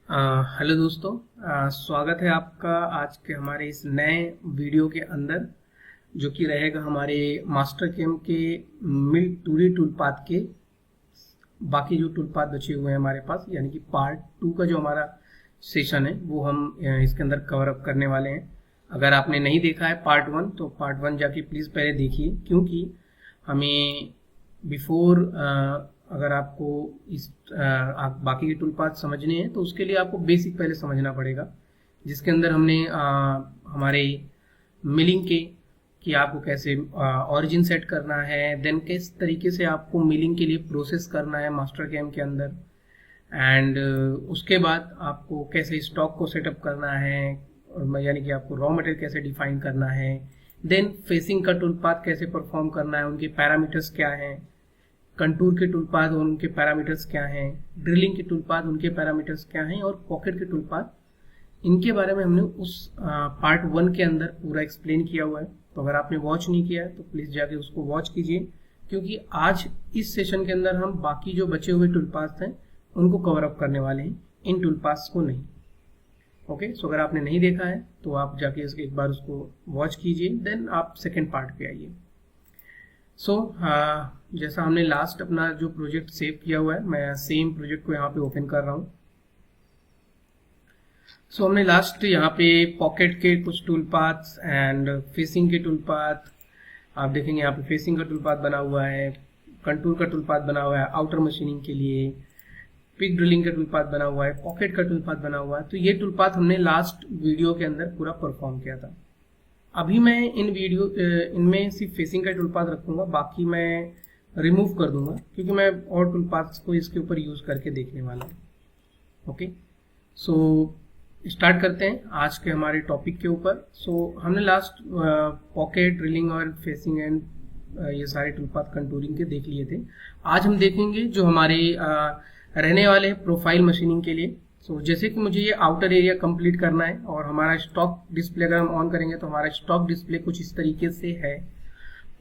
Hello दोस्तों, स्वागत है आपका आज के हमारे इस नए वीडियो के अंदर, जो कि रहेगा हमारे मास्टर केम के मिल 2D टूल पाथ के बाकी जो टूल पाथ बचे हुए हैं हमारे पास, यानी कि पार्ट 2 का जो हमारा सेशन है वो हम इसके अंदर कवर अप करने वाले हैं। अगर आपने नहीं देखा है पार्ट 1 तो पार्ट 1 जाके प्लीज़ पहले देखिए, क्योंकि हमें बिफोर अगर आपको आप बाकी के टूल पाथ समझने हैं तो उसके लिए आपको बेसिक पहले समझना पड़ेगा, जिसके अंदर हमने हमारे मिलिंग के कि आपको कैसे ऑरिजिन सेट करना है, देन किस तरीके से आपको मिलिंग के लिए प्रोसेस करना है मास्टर केम के अंदर, एंड उसके बाद आपको कैसे स्टॉक को सेटअप करना है, यानी कि आपको रॉ मटेरियल कैसे डिफाइन करना है, देन फेसिंग का टूल पाथ कैसे परफॉर्म करना है, उनके पैरामीटर्स क्या हैं, कंटूर के टूल पाथ उनके पैरामीटर्स क्या हैं, ड्रिलिंग के टूल पाथ उनके पैरामीटर्स क्या हैं, और पॉकेट के टूल पाथ, इनके बारे में हमने उस पार्ट 1 के अंदर पूरा एक्सप्लेन किया हुआ है। तो अगर आपने वॉच नहीं किया है तो प्लीज़ जाके उसको वॉच कीजिए, क्योंकि आज इस सेशन के अंदर हम बाकी जो बचे हुए टूल पाथ हैं उनको कवर अप करने वाले हैं, इन टूल पाथ्स को नहीं। ओके, सो अगर आपने नहीं देखा है तो आप जाके एक बार उसको वॉच कीजिए, देन आप सेकेंड पार्ट पे आइए। सो जैसा हमने लास्ट अपना जो प्रोजेक्ट सेव किया हुआ है, मैं सेम प्रोजेक्ट को यहाँ पे ओपन कर रहा हूँ। सो हमने लास्ट यहाँ पे पॉकेट के कुछ टूल पाथ्स एंड फेसिंग के टूल पाथ, आप देखेंगे यहाँ पे फेसिंग का टूल पाथ बना हुआ है, कंटूर का टूल पाथ बना हुआ है आउटर मशीनिंग के लिए, पिक ड्रिलिंग का टूल पाथ बना हुआ है, पॉकेट का टूल पाथ बना हुआ है। तो ये टूल पाथ हमने लास्ट वीडियो के अंदर पूरा परफॉर्म किया था। अभी मैं इनमें सिर्फ फेसिंग का टूल पाथ रखूंगा, बाकी मैं रिमूव कर दूंगा, क्योंकि मैं और टूल पाथ्स को इसके ऊपर यूज करके देखने वाला हूँ। ओके, सो स्टार्ट करते हैं आज के हमारे टॉपिक के ऊपर। सो हमने लास्ट पॉकेट, ड्रिलिंग और फेसिंग एंड ये सारे टूल पाथ कंटूरिंग के देख लिए थे। आज हम देखेंगे जो हमारे रहने वाले प्रोफाइल मशीनिंग के लिए। सो जैसे कि मुझे ये आउटर एरिया कंप्लीट करना है और हमारा स्टॉक डिस्प्ले अगर हम ऑन करेंगे तो हमारा स्टॉक डिस्प्ले कुछ इस तरीके से है।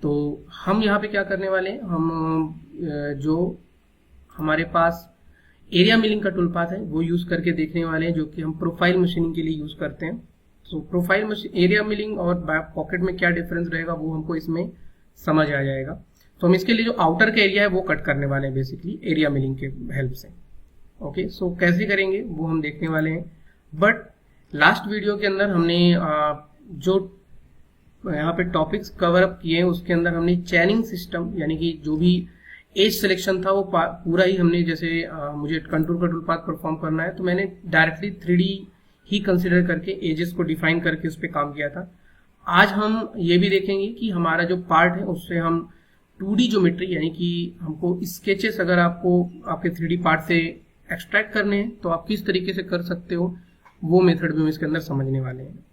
तो हम यहाँ पे क्या करने वाले हैं, हम जो हमारे पास एरिया मिलिंग का टूल पाथ है वो यूज करके देखने वाले हैं, जो कि हम प्रोफाइल मशीनिंग के लिए यूज करते हैं। सो प्रोफाइल एरिया मिलिंग और पॉकेट में क्या डिफरेंस रहेगा वो हमको इसमें समझ आ जाएगा। तो हम इसके लिए जो आउटर का एरिया है वो कट करने वाले हैं बेसिकली एरिया मिलिंग के हेल्प से। ओके, सो कैसे करेंगे वो हम देखने वाले हैं। बट लास्ट वीडियो के अंदर हमने जो यहाँ पे टॉपिक्स कवर अप किए हैं उसके अंदर हमने चैनिंग सिस्टम, यानी कि जो भी एज सिलेक्शन था वो पूरा ही हमने, जैसे मुझे कंटूर का टूल पाथ परफॉर्म करना है तो मैंने डायरेक्टली 3D ही कंसिडर करके एजेस को डिफाइन करके उस पर काम किया था। आज हम ये भी देखेंगे कि हमारा जो पार्ट है उससे हम 2D ज्योमेट्री, यानी कि हमको स्केचेस अगर आपको आपके 3D पार्ट से एक्सट्रैक्ट करने हैं तो आप किस तरीके से कर सकते हो, वो मेथड भी हम इसके अंदर समझने वाले हैं।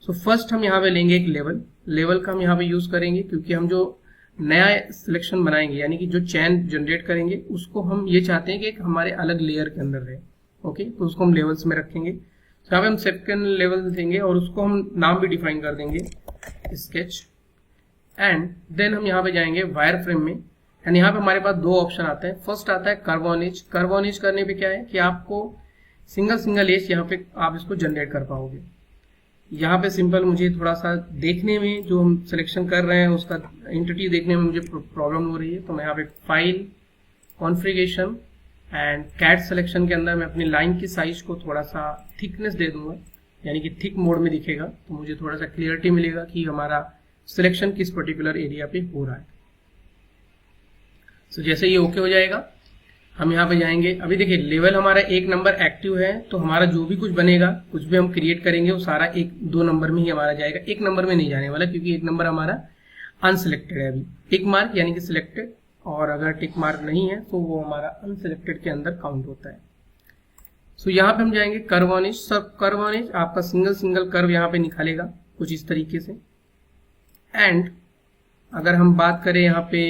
सो फर्स्ट हम यहाँ पे लेंगे एक लेवल का हम यहाँ पे यूज करेंगे, क्योंकि हम जो नया सिलेक्शन बनाएंगे यानी कि जो चैन जनरेट करेंगे उसको हम ये चाहते हैं कि एक हमारे अलग लेयर के अंदर रहे। ओके, तो उसको हम लेवल्स में रखेंगे। यहाँ पे हम सेकंड लेवल देंगे और उसको हम नाम भी डिफाइन कर देंगे स्केच, एंड देन हम यहाँ पे जाएंगे वायर फ्रेम में। एंड यहाँ पे हमारे पास दो ऑप्शन आते हैं। फर्स्ट आता है curve on edge. Curve on edge करने पे क्या है कि आपको सिंगल एज यहाँ पे आप इसको जनरेट कर पाओगे। यहाँ पे सिंपल मुझे थोड़ा सा देखने में, जो हम सिलेक्शन कर रहे हैं उसका एंटिटी देखने में मुझे प्रॉब्लम हो रही है, तो मैं यहाँ पे file, configuration and cat selection के अंदर मैं अपनी लाइन की साइज को थोड़ा सा थिकनेस दे दूंगा, यानी कि थिक मोड में दिखेगा, तो मुझे थोड़ा सा क्लियरिटी मिलेगा कि हमारा सिलेक्शन किस पर्टिकुलर एरिया पे हो रहा है। तो जैसे ये ओके हो जाएगा हम यहाँ पे जाएंगे। अभी देखिए लेवल हमारा 1 नंबर एक्टिव है, तो हमारा जो भी कुछ बनेगा, कुछ भी हम क्रिएट करेंगे वो सारा 1-2 नंबर में ही हमारा जाएगा, 1 नंबर में नहीं जाने वाला, क्योंकि 1 नंबर हमारा अनसिलेक्टेड है। अभी टिक मार्क यानी कि सिलेक्टेड, और अगर टिक मार्क नहीं है तो वो हमारा अनसिलेक्टेड के अंदर काउंट होता है। सो यहाँ पे हम जाएंगे कर्व ऑन एज। सब कर्व ऑन एज आपका सिंगल कर्व यहाँ पे निकालेगा कुछ इस तरीके से। एंड अगर हम बात करें यहाँ पे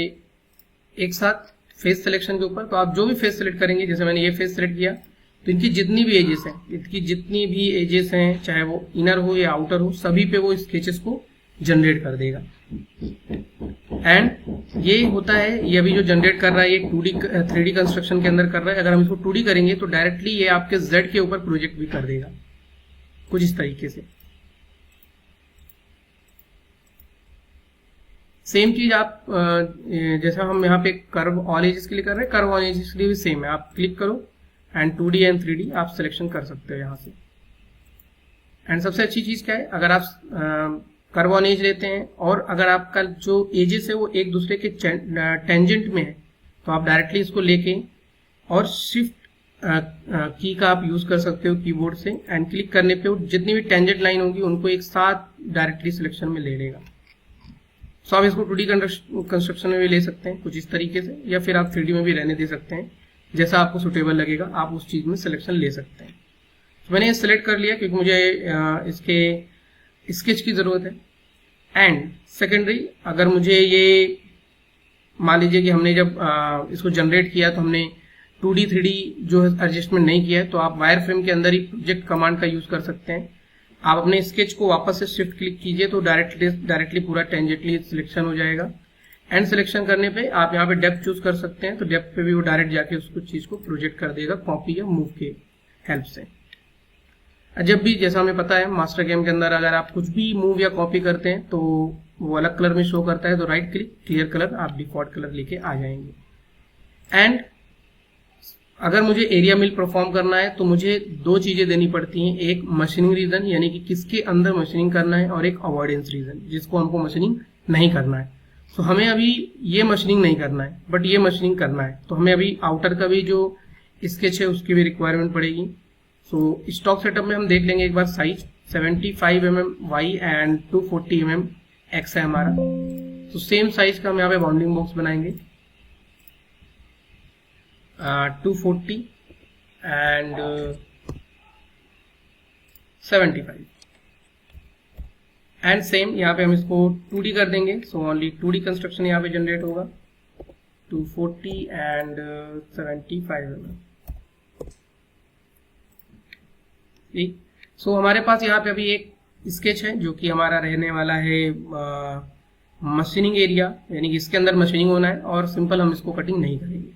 एक साथ फेस सिलेक्शन के ऊपर, तो आप जो भी फेस सिलेक्ट करेंगे, जैसे मैंने ये फेस सिलेक्ट किया, तो इनकी जितनी भी एजेस हैं, चाहे वो इनर हो या आउटर हो, सभी पे वो स्केचेस को जनरेट कर देगा। एंड ये होता है, ये अभी जो जनरेट कर रहा है ये 2D 3D कंस्ट्रक्शन के अंदर कर रहा है। अगर हम इसको 2D करेंगे तो डायरेक्टली ये आपके Z के ऊपर प्रोजेक्ट भी कर देगा कुछ इस तरीके से। सेम चीज आप जैसा हम यहाँ पे कर्व ऑल एजेस के लिए कर रहे हैं, कर्व ऑल एजेस के लिए भी सेम है। आप क्लिक करो एंड 2D एंड 3D आप सिलेक्शन कर सकते हो यहाँ से। एंड सबसे अच्छी चीज क्या है, अगर आप कर्व ऑन एज लेते हैं और अगर आपका जो एजेस है वो एक दूसरे के टेंजेंट में है तो आप डायरेक्टली इसको लेके और शिफ्ट की का आप यूज कर सकते हो कीबोर्ड से, एंड क्लिक करने पे जितनी भी टेंजेंट लाइन होगी उनको एक साथ डायरेक्टली सिलेक्शन में ले लेगा। सो आप इसको 2D कंस्ट्रक्शन में भी ले सकते हैं कुछ इस तरीके से, या फिर आप 3D में भी रहने दे सकते हैं, जैसा आपको सुटेबल लगेगा आप उस चीज में सिलेक्शन ले सकते हैं। तो मैंने ये सिलेक्ट कर लिया क्योंकि मुझे इसके स्केच की जरूरत है। एंड सेकेंडरी, अगर मुझे ये मान लीजिए कि हमने जब इसको जनरेट किया तो हमने 2D 3D जो एडजस्टमेंट नहीं किया है, तो आप वायर फ्रेम के अंदर ही प्रोजेक्ट कमांड का यूज कर सकते हैं। आप अपने स्केच को वापस से शिफ्ट क्लिक कीजिए तो डायरेक्टली पूरा टेंजेंटली सिलेक्शन हो जाएगा। एंड सिलेक्शन करने पे आप यहाँ पे डेप्थ चूज कर सकते हैं, तो डेप्थ पे भी वो डायरेक्ट जाके उसको चीज को प्रोजेक्ट कर देगा कॉपी या मूव के हेल्प से। जब भी जैसा हमें पता है मास्टर गेम के अंदर अगर आप कुछ भी मूव या कॉपी करते हैं तो वो अलग कलर में शो करता है, तो राइट क्लिक क्लियर कलर आप डिफॉल्ट कलर लेके आ जाएंगे। एंड अगर मुझे एरिया मिल परफॉर्म करना है तो मुझे दो चीजें देनी पड़ती हैं, एक मशीनिंग रीजन यानी कि किसके अंदर मशीनिंग करना है, और एक अवॉइडेंस रीजन जिसको हमको मशीनिंग नहीं करना है। तो हमें अभी ये मशीनिंग नहीं करना है बट ये मशीनिंग करना है, तो हमें अभी आउटर का भी जो स्केच है उसकी भी रिक्वायरमेंट पड़ेगी। सो स्टॉक सेटअप में हम देख लेंगे एक बार size 75 mm y and 240 mm x है हमारा। तो सेम साइज का हम यहाँ पे बाउंडिंग बॉक्स बनाएंगे 240 एंड 75 एंड सेम यहाँ पे हम इसको 2D कर देंगे। सो ओनली 2D कंस्ट्रक्शन यहाँ पे जनरेट होगा 240 एंड 75 mm। ठीक, सो हमारे पास यहाँ पे अभी एक स्केच है जो कि हमारा रहने वाला है मशीनिंग एरिया, यानी कि इसके अंदर मशीनिंग होना है और सिंपल हम इसको कटिंग नहीं करेंगे।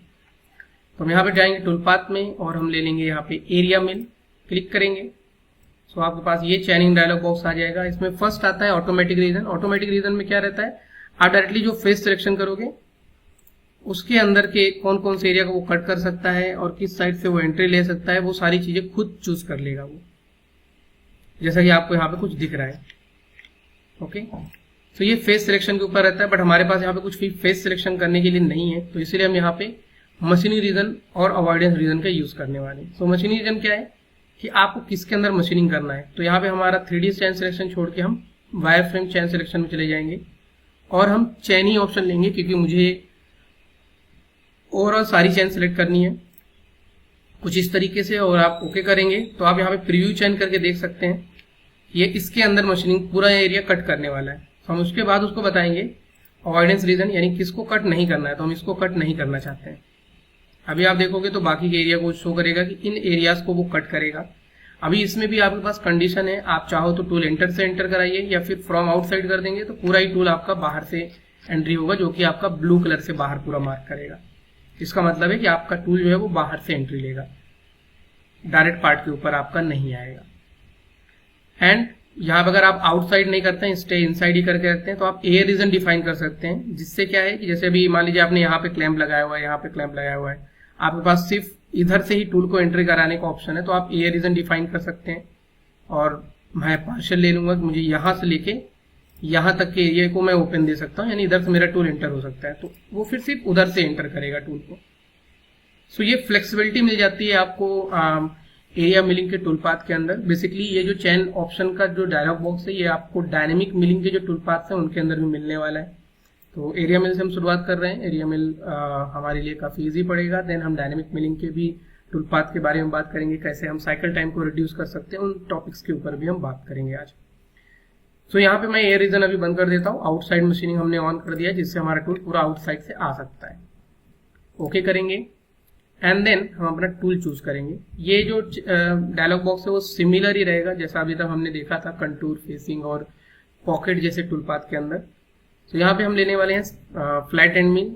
तो हम यहाँ पे जाएंगे टूल पाथ में और हम ले लेंगे यहाँ पे एरिया मिल, क्लिक करेंगे। सो आपके पास ये चैनिंग डायलॉग बॉक्स आ जाएगा। इसमें फर्स्ट आता है ऑटोमेटिक रीजन। ऑटोमेटिक रीजन में क्या रहता है, आप डायरेक्टली जो फेस सिलेक्शन करोगे उसके अंदर के कौन कौन से एरिया को वो कट कर सकता है और किस साइड से वो एंट्री ले सकता है, वो सारी चीजें खुद चूज कर लेगा वो, जैसा कि आपको यहाँ पे कुछ दिख रहा है। ओके, तो ये फेस सिलेक्शन के ऊपर रहता है, बट हमारे पास यहाँ पे कुछ भी फेस सिलेक्शन करने के लिए नहीं है, तो इसीलिए हम यहाँ पे मशीनिंग रीजन और अवॉइडेंस रीजन का यूज करने वाले हैं। तो मशीनिंग रीजन क्या है कि आपको किसके अंदर मशीनिंग करना है। तो यहाँ पे हमारा 3D चैन सिलेक्शन छोड़ के हम वायर फ्रेम चैन सिलेक्शन में चले जाएंगे और हम चैन ही ऑप्शन लेंगे क्योंकि मुझे ओवरऑल सारी चैन सिलेक्ट करनी है कुछ इस तरीके से। और आप ओके करेंगे तो आप यहाँ पे प्रीव्यू चैन करके देख सकते हैं ये इसके अंदर मशीनिंग पूरा एरिया कट करने वाला है। तो हम उसके बाद उसको बताएंगे अवॉइडेंस रीजन यानी किसको कट नहीं करना है, तो हम इसको कट नहीं करना चाहते हैं। अभी आप देखोगे तो बाकी के एरिया को शो करेगा कि इन एरियाज को वो कट करेगा। अभी इसमें भी आपके पास कंडीशन है, आप चाहो तो टूल एंटर से एंटर कराइए या फिर फ्रॉम आउटसाइड कर देंगे तो पूरा ही टूल आपका बाहर से एंट्री होगा, जो कि आपका ब्लू कलर से बाहर पूरा मार्क करेगा। इसका मतलब है कि आपका टूल जो है वो बाहर से एंट्री लेगा, डायरेक्ट पार्ट के ऊपर आपका नहीं आएगा। एंड यहाँ पर अगर आप आउटसाइड नहीं करते हैं, स्टे इनसाइड ही करके रखते हैं, तो आप एयर रीजन डिफाइन कर सकते हैं, जिससे क्या है कि जैसे अभी मान लीजिए आपने यहाँ पे क्लैंप लगाया हुआ है, यहाँ पे क्लैंप लगाया हुआ है, आपके पास सिर्फ इधर से ही टूल को एंट्री कराने का ऑप्शन है, तो आप एयर रीजन डिफाइन कर सकते हैं। और मैं पार्शियल ले लूंगा, मुझे यहाँ से लेके यहाँ तक के एरिया को मैं ओपन दे सकता हूँ, यानी इधर से मेरा टूल एंटर हो सकता है, तो वो फिर सिर्फ उधर से एंटर करेगा टूल को। सो ये फ्लेक्सिबिलिटी मिल जाती है आपको एरिया मिलिंग के टूल पाथ के अंदर। बेसिकली ये जो चैन ऑप्शन का जो डायलॉग बॉक्स है ये आपको डायनेमिक मिलिंग के जो टूल पाथ है उनके अंदर भी मिलने वाला है। तो एरिया मिल से हम शुरुआत कर रहे हैं। एरिया मिल हमारे लिए काफी इजी पड़ेगा। देन हम डायनेमिक मिलिंग के भी टूल पाथ के बारे में बात करेंगे, कैसे हम साइकिल टाइम को रिड्यूस कर सकते हैं, उन टॉपिक्स के ऊपर भी हम बात करेंगे आज। तो यहाँ पे मैं एयर रीजन अभी बंद कर देता हूँ। आउटसाइड मशीनिंग हमने ऑन कर दिया, जिससे हमारा टूल पूरा आउटसाइड से आ सकता है। ओके करेंगे एंड देन हम अपना टूल चूज करेंगे। ये जो डायलॉग बॉक्स है वो सिमिलर ही रहेगा जैसा अभी तक हमने देखा था कंटूर, फेसिंग और पॉकेट जैसे टूल पाथ के अंदर। तो यहाँ पे हम लेने वाले हैं फ्लैट एंड मिल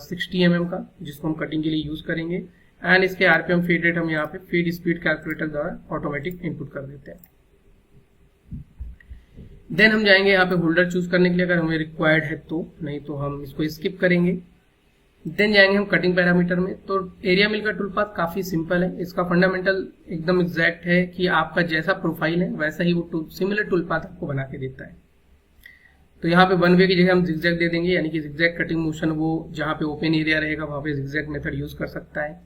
60 mm का, जिसको हम कटिंग के लिए यूज करेंगे। एंड इसके आरपीएम फीड रेट हम यहाँ पे फीड स्पीड कैलकुलेटर द्वारा ऑटोमेटिक इनपुट कर देते हैं। देन हम जाएंगे यहाँ पे होल्डर चूज करने के लिए, अगर हमें रिक्वायर्ड है तो, नहीं तो हम इसको स्किप करेंगे। देन जाएंगे हम कटिंग पैरामीटर में। तो एरिया मिल का टूल पाथ काफी सिंपल है, इसका फंडामेंटल एकदम एग्जैक्ट है कि आपका जैसा प्रोफाइल है वैसा ही वो सिमिलर टूल पाथ आपको बना के देता है। तो यहाँ पे वन वे की जगह हम जिगजैग दे देंगे, यानी कि जिगजैग कटिंग मोशन वो जहाँ पे ओपन एरिया रहेगा वहां पे जिगजैग मेथड यूज कर सकता है।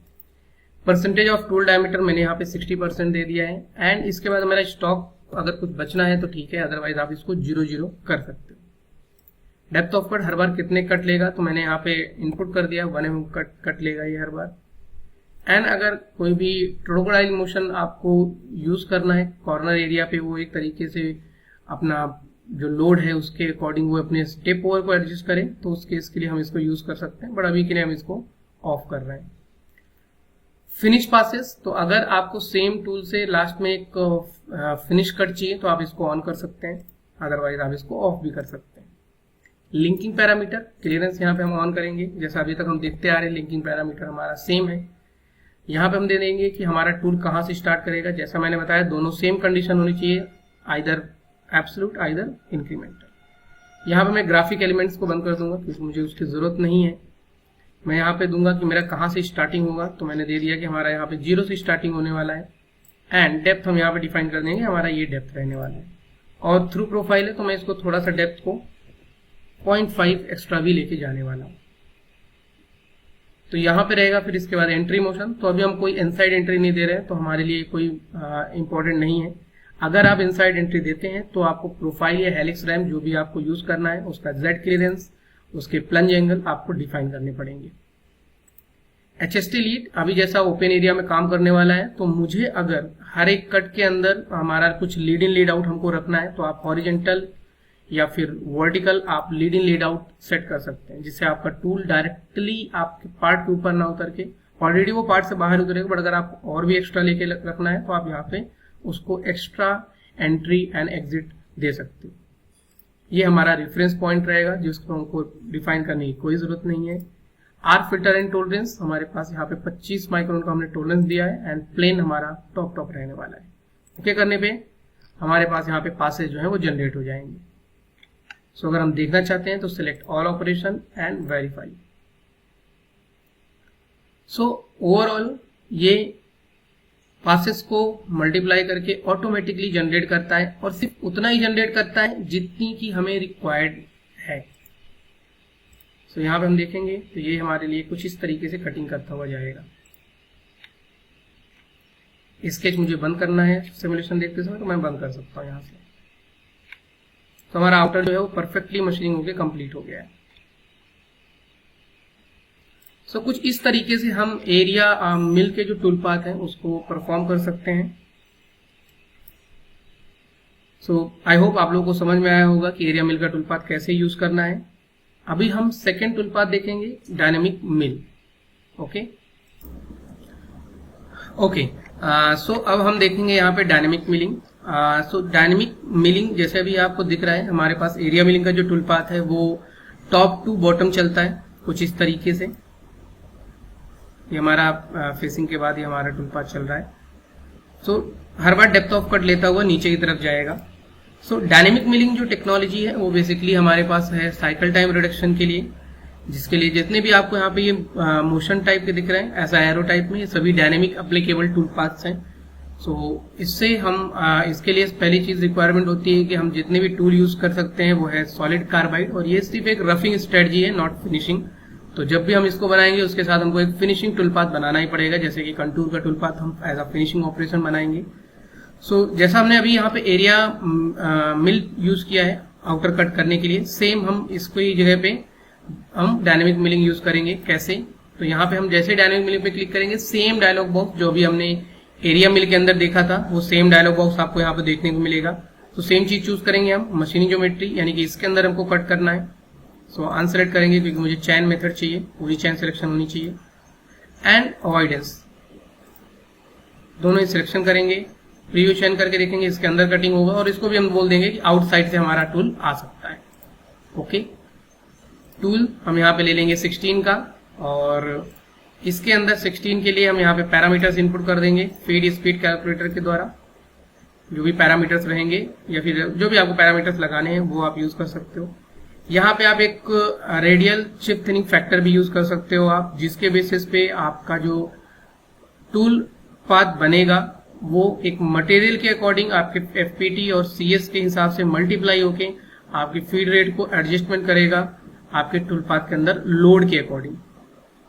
परसेंटेज ऑफ टूल डायमीटर मैंने यहाँ पे 60% दे दिया है। एंड इसके बाद हमारा स्टॉक अगर कुछ बचना है तो ठीक है, अदरवाइज आप इसको 0-0 कर सकते हो। डेप्थ ऑफ कट हर बार कितने कट लेगा, तो मैंने यहाँ पे इनपुट कर दिया 1 mm कट लेगा ये हर बार। एंड अगर कोई भी क्रोकोडाइल मोशन आपको यूज करना है कॉर्नर एरिया पे, वो एक तरीके से अपना जो लोड है उसके अकॉर्डिंग वो अपने स्टेप ओवर को एडजस्ट करें, तो उस केस के लिए हम इसको यूज कर सकते हैं, बट अभी के लिए हम इसको ऑफ कर रहे हैं। फिनिश पासेस, तो अगर आपको सेम टूल से लास्ट में एक फिनिश कट चाहिए तो आप इसको ऑन कर सकते हैं, अदरवाइज आप इसको ऑफ भी कर सकते हैं। लिंकिंग पैरामीटर क्लियरेंस यहाँ पे हम ऑन करेंगे, जैसा अभी तक हम देखते आ रहे हैं लिंकिंग पैरामीटर हमारा सेम है। यहाँ पे हम दे देंगे कि हमारा टूल कहाँ से स्टार्ट करेगा, जैसा मैंने बताया दोनों सेम कंडीशन होनी चाहिए, आइदर एब्सोल्यूट आइदर इंक्रीमेंटल। यहाँ पे मैं ग्राफिक एलिमेंट्स को बंद कर दूंगा क्योंकि मुझे उसकी जरूरत नहीं है। मैं यहाँ पे दूंगा कि मेरा कहाँ से स्टार्टिंग होगा, तो मैंने दे दिया कि हमारा यहाँ पे 0 से स्टार्टिंग होने वाला है। एंड डेप्थ हम यहाँ पे डिफाइन कर देंगे, हमारा ये डेप्थ रहने वाला है। और थ्रू प्रोफाइल है तो मैं इसको थोड़ा सा डेप्थ को 0.5 एक्स्ट्रा भी लेके जाने वाला हूँ। तो यहाँ पे रहेगा। फिर इसके बाद एंट्री मोशन, तो अभी हम कोई इनसाइड एंट्री नहीं दे रहे हैं, तो हमारे लिए कोई इंपॉर्टेंट नहीं है। अगर आप इनसाइड एंट्री देते हैं तो आपको प्रोफाइल या हेलिक्स रैम जो भी आपको यूज करना है उसका जेड क्लियरेंस, उसके प्लंज एंगल आपको डिफाइन करने पड़ेंगे। एचएसटी लीड अभी जैसा ओपन एरिया में काम करने वाला है, तो मुझे अगर हर एक कट के अंदर हमारा कुछ लीड इन लीड आउट हमको रखना है तो आप हॉरिजेंटल या फिर वर्टिकल आप lead in lead out set कर सकते हैं, जिससे आपका टूल डायरेक्टली आपके पार्ट के ऊपर ना उतर के, ऑलरेडी वो पार्ट से बाहर उतरेगा, बट अगर आप और भी एक्स्ट्रा लेके रखना है तो आप यहाँ पे उसको एक्स्ट्रा एंट्री एंड एग्जिट दे सकते हो। ये हमारा रेफरेंस पॉइंट रहेगा जिसको हमको डिफाइन करने की कोई जरूरत नहीं है। आर फिल्टर एंड टॉलरेंस हमारे पास यहाँ पे 25 माइक्रोन का हमने टॉलरेंस दिया है। एंड प्लेन हमारा टॉप रहने वाला है। ओके करने पे हमारे पास यहाँ पे पासेज जो है वो जनरेट हो जाएंगे। सो अगर हम देखना चाहते हैं तो select all operation and verify. So overall ये पासेस को मल्टीप्लाई करके ऑटोमेटिकली जनरेट करता है, और सिर्फ उतना ही जनरेट करता है जितनी की हमें रिक्वायर्ड है। सो यहाँ पे हम देखेंगे तो ये हमारे लिए कुछ इस तरीके से कटिंग करता हुआ जाएगा। स्केच मुझे बंद करना है सिमुलेशन देखते समय, तो मैं बंद कर सकता हूँ यहाँ से। तो हमारा आउटर जो है वो परफेक्टली मशीनिंग होकर कंप्लीट हो गया है। सो कुछ इस तरीके से हम एरिया मिल के जो टूल पाथ है उसको परफॉर्म कर सकते हैं। सो आई होप आप लोगों को समझ में आया होगा कि एरिया मिल का टूल पाथ कैसे यूज करना है। अभी हम सेकेंड टूल पाथ देखेंगे, डायनेमिक मिल। ओके सो अब हम देखेंगे यहाँ पे डायनेमिक मिलिंग। सो डायनेमिक मिलिंग जैसे अभी आपको दिख रहा है, हमारे पास एरिया मिलिंग का जो टूल पाथ है वो टॉप टू बॉटम चलता है कुछ इस तरीके से। ये हमारा फेसिंग के बाद ये हमारा टूल पाथ चल रहा है। सो हर बार डेप्थ ऑफ कट लेता हुआ नीचे की तरफ जाएगा। सो डायनेमिक मिलिंग जो टेक्नोलॉजी है वो बेसिकली हमारे पास है साइकिल टाइम रिडक्शन के लिए, जिसके लिए जितने भी आपको यहाँ पे ये मोशन टाइप के दिख रहे हैं ऐसा एरो टाइप में, ये सभी डायनेमिक एप्लीकेबल टूल पाथ्स हैं। सो इससे हम इसके लिए पहली चीज रिक्वायरमेंट होती है कि हम जितने भी टूल यूज कर सकते हैं वो है सॉलिड कार्बाइड, और ये सिर्फ एक रफिंग स्ट्रेटजी है, नॉट फिनिशिंग। तो जब भी हम इसको बनाएंगे उसके साथ हमको एक फिनिशिंग टूल पाथ बनाना ही पड़ेगा, जैसे कि कंटूर का टूल पाथ हम एज अ फिनिशिंग ऑपरेशन बनाएंगे। सो जैसा हमने अभी यहाँ पे एरिया मिल यूज किया है आउटर कट करने के लिए, सेम हम इसको ही जगह पे हम डायनेमिक मिलिंग यूज करेंगे। कैसे, तो यहाँ पे हम जैसे डायनेमिक मिलिंग पे क्लिक करेंगे, सेम डायलॉग बॉक्स जो भी हमने एरिया मिल के अंदर देखा था वो सेम डायलॉग बॉक्स आपको यहाँ पे देखने को मिलेगा। तो सेम चीज चूज करेंगे हम, मशीनिंग ज्योमेट्री, यानी कि इसके अंदर हमको कट करना है। सो अनसेलेक्ट करेंगे क्योंकि मुझे चैन मेथड चाहिए, पूरी चैन सिलेक्शन होनी चाहिए। एंड अवॉइडेंस दोनों ही सिलेक्शन करेंगे, प्रीव्यू चैन करके देखेंगे इसके अंदर कटिंग होगा, और इसको भी हम बोल देंगे कि आउटसाइड से हमारा टूल आ सकता है। ओके टूल हम यहाँ पे ले लेंगे 16 का, और इसके अंदर 16 के लिए हम यहाँ पे पैरामीटर्स इनपुट कर देंगे फीड स्पीड कैलकुलेटर के द्वारा। जो भी पैरामीटर्स रहेंगे या फिर जो भी आपको पैरामीटर्स लगाने हैं वो आप यूज कर सकते हो। यहाँ पे आप एक रेडियल चिप थिनिंग फैक्टर भी यूज कर सकते हो आप, जिसके बेसिस पे आपका जो टूल पाथ बनेगा वो एक मटेरियल के अकॉर्डिंग आपके एफपीटी और सीएस के हिसाब से मल्टीप्लाई होके आपकी फीड रेट को एडजस्टमेंट करेगा आपके टूल पाथ के अंदर लोड के according.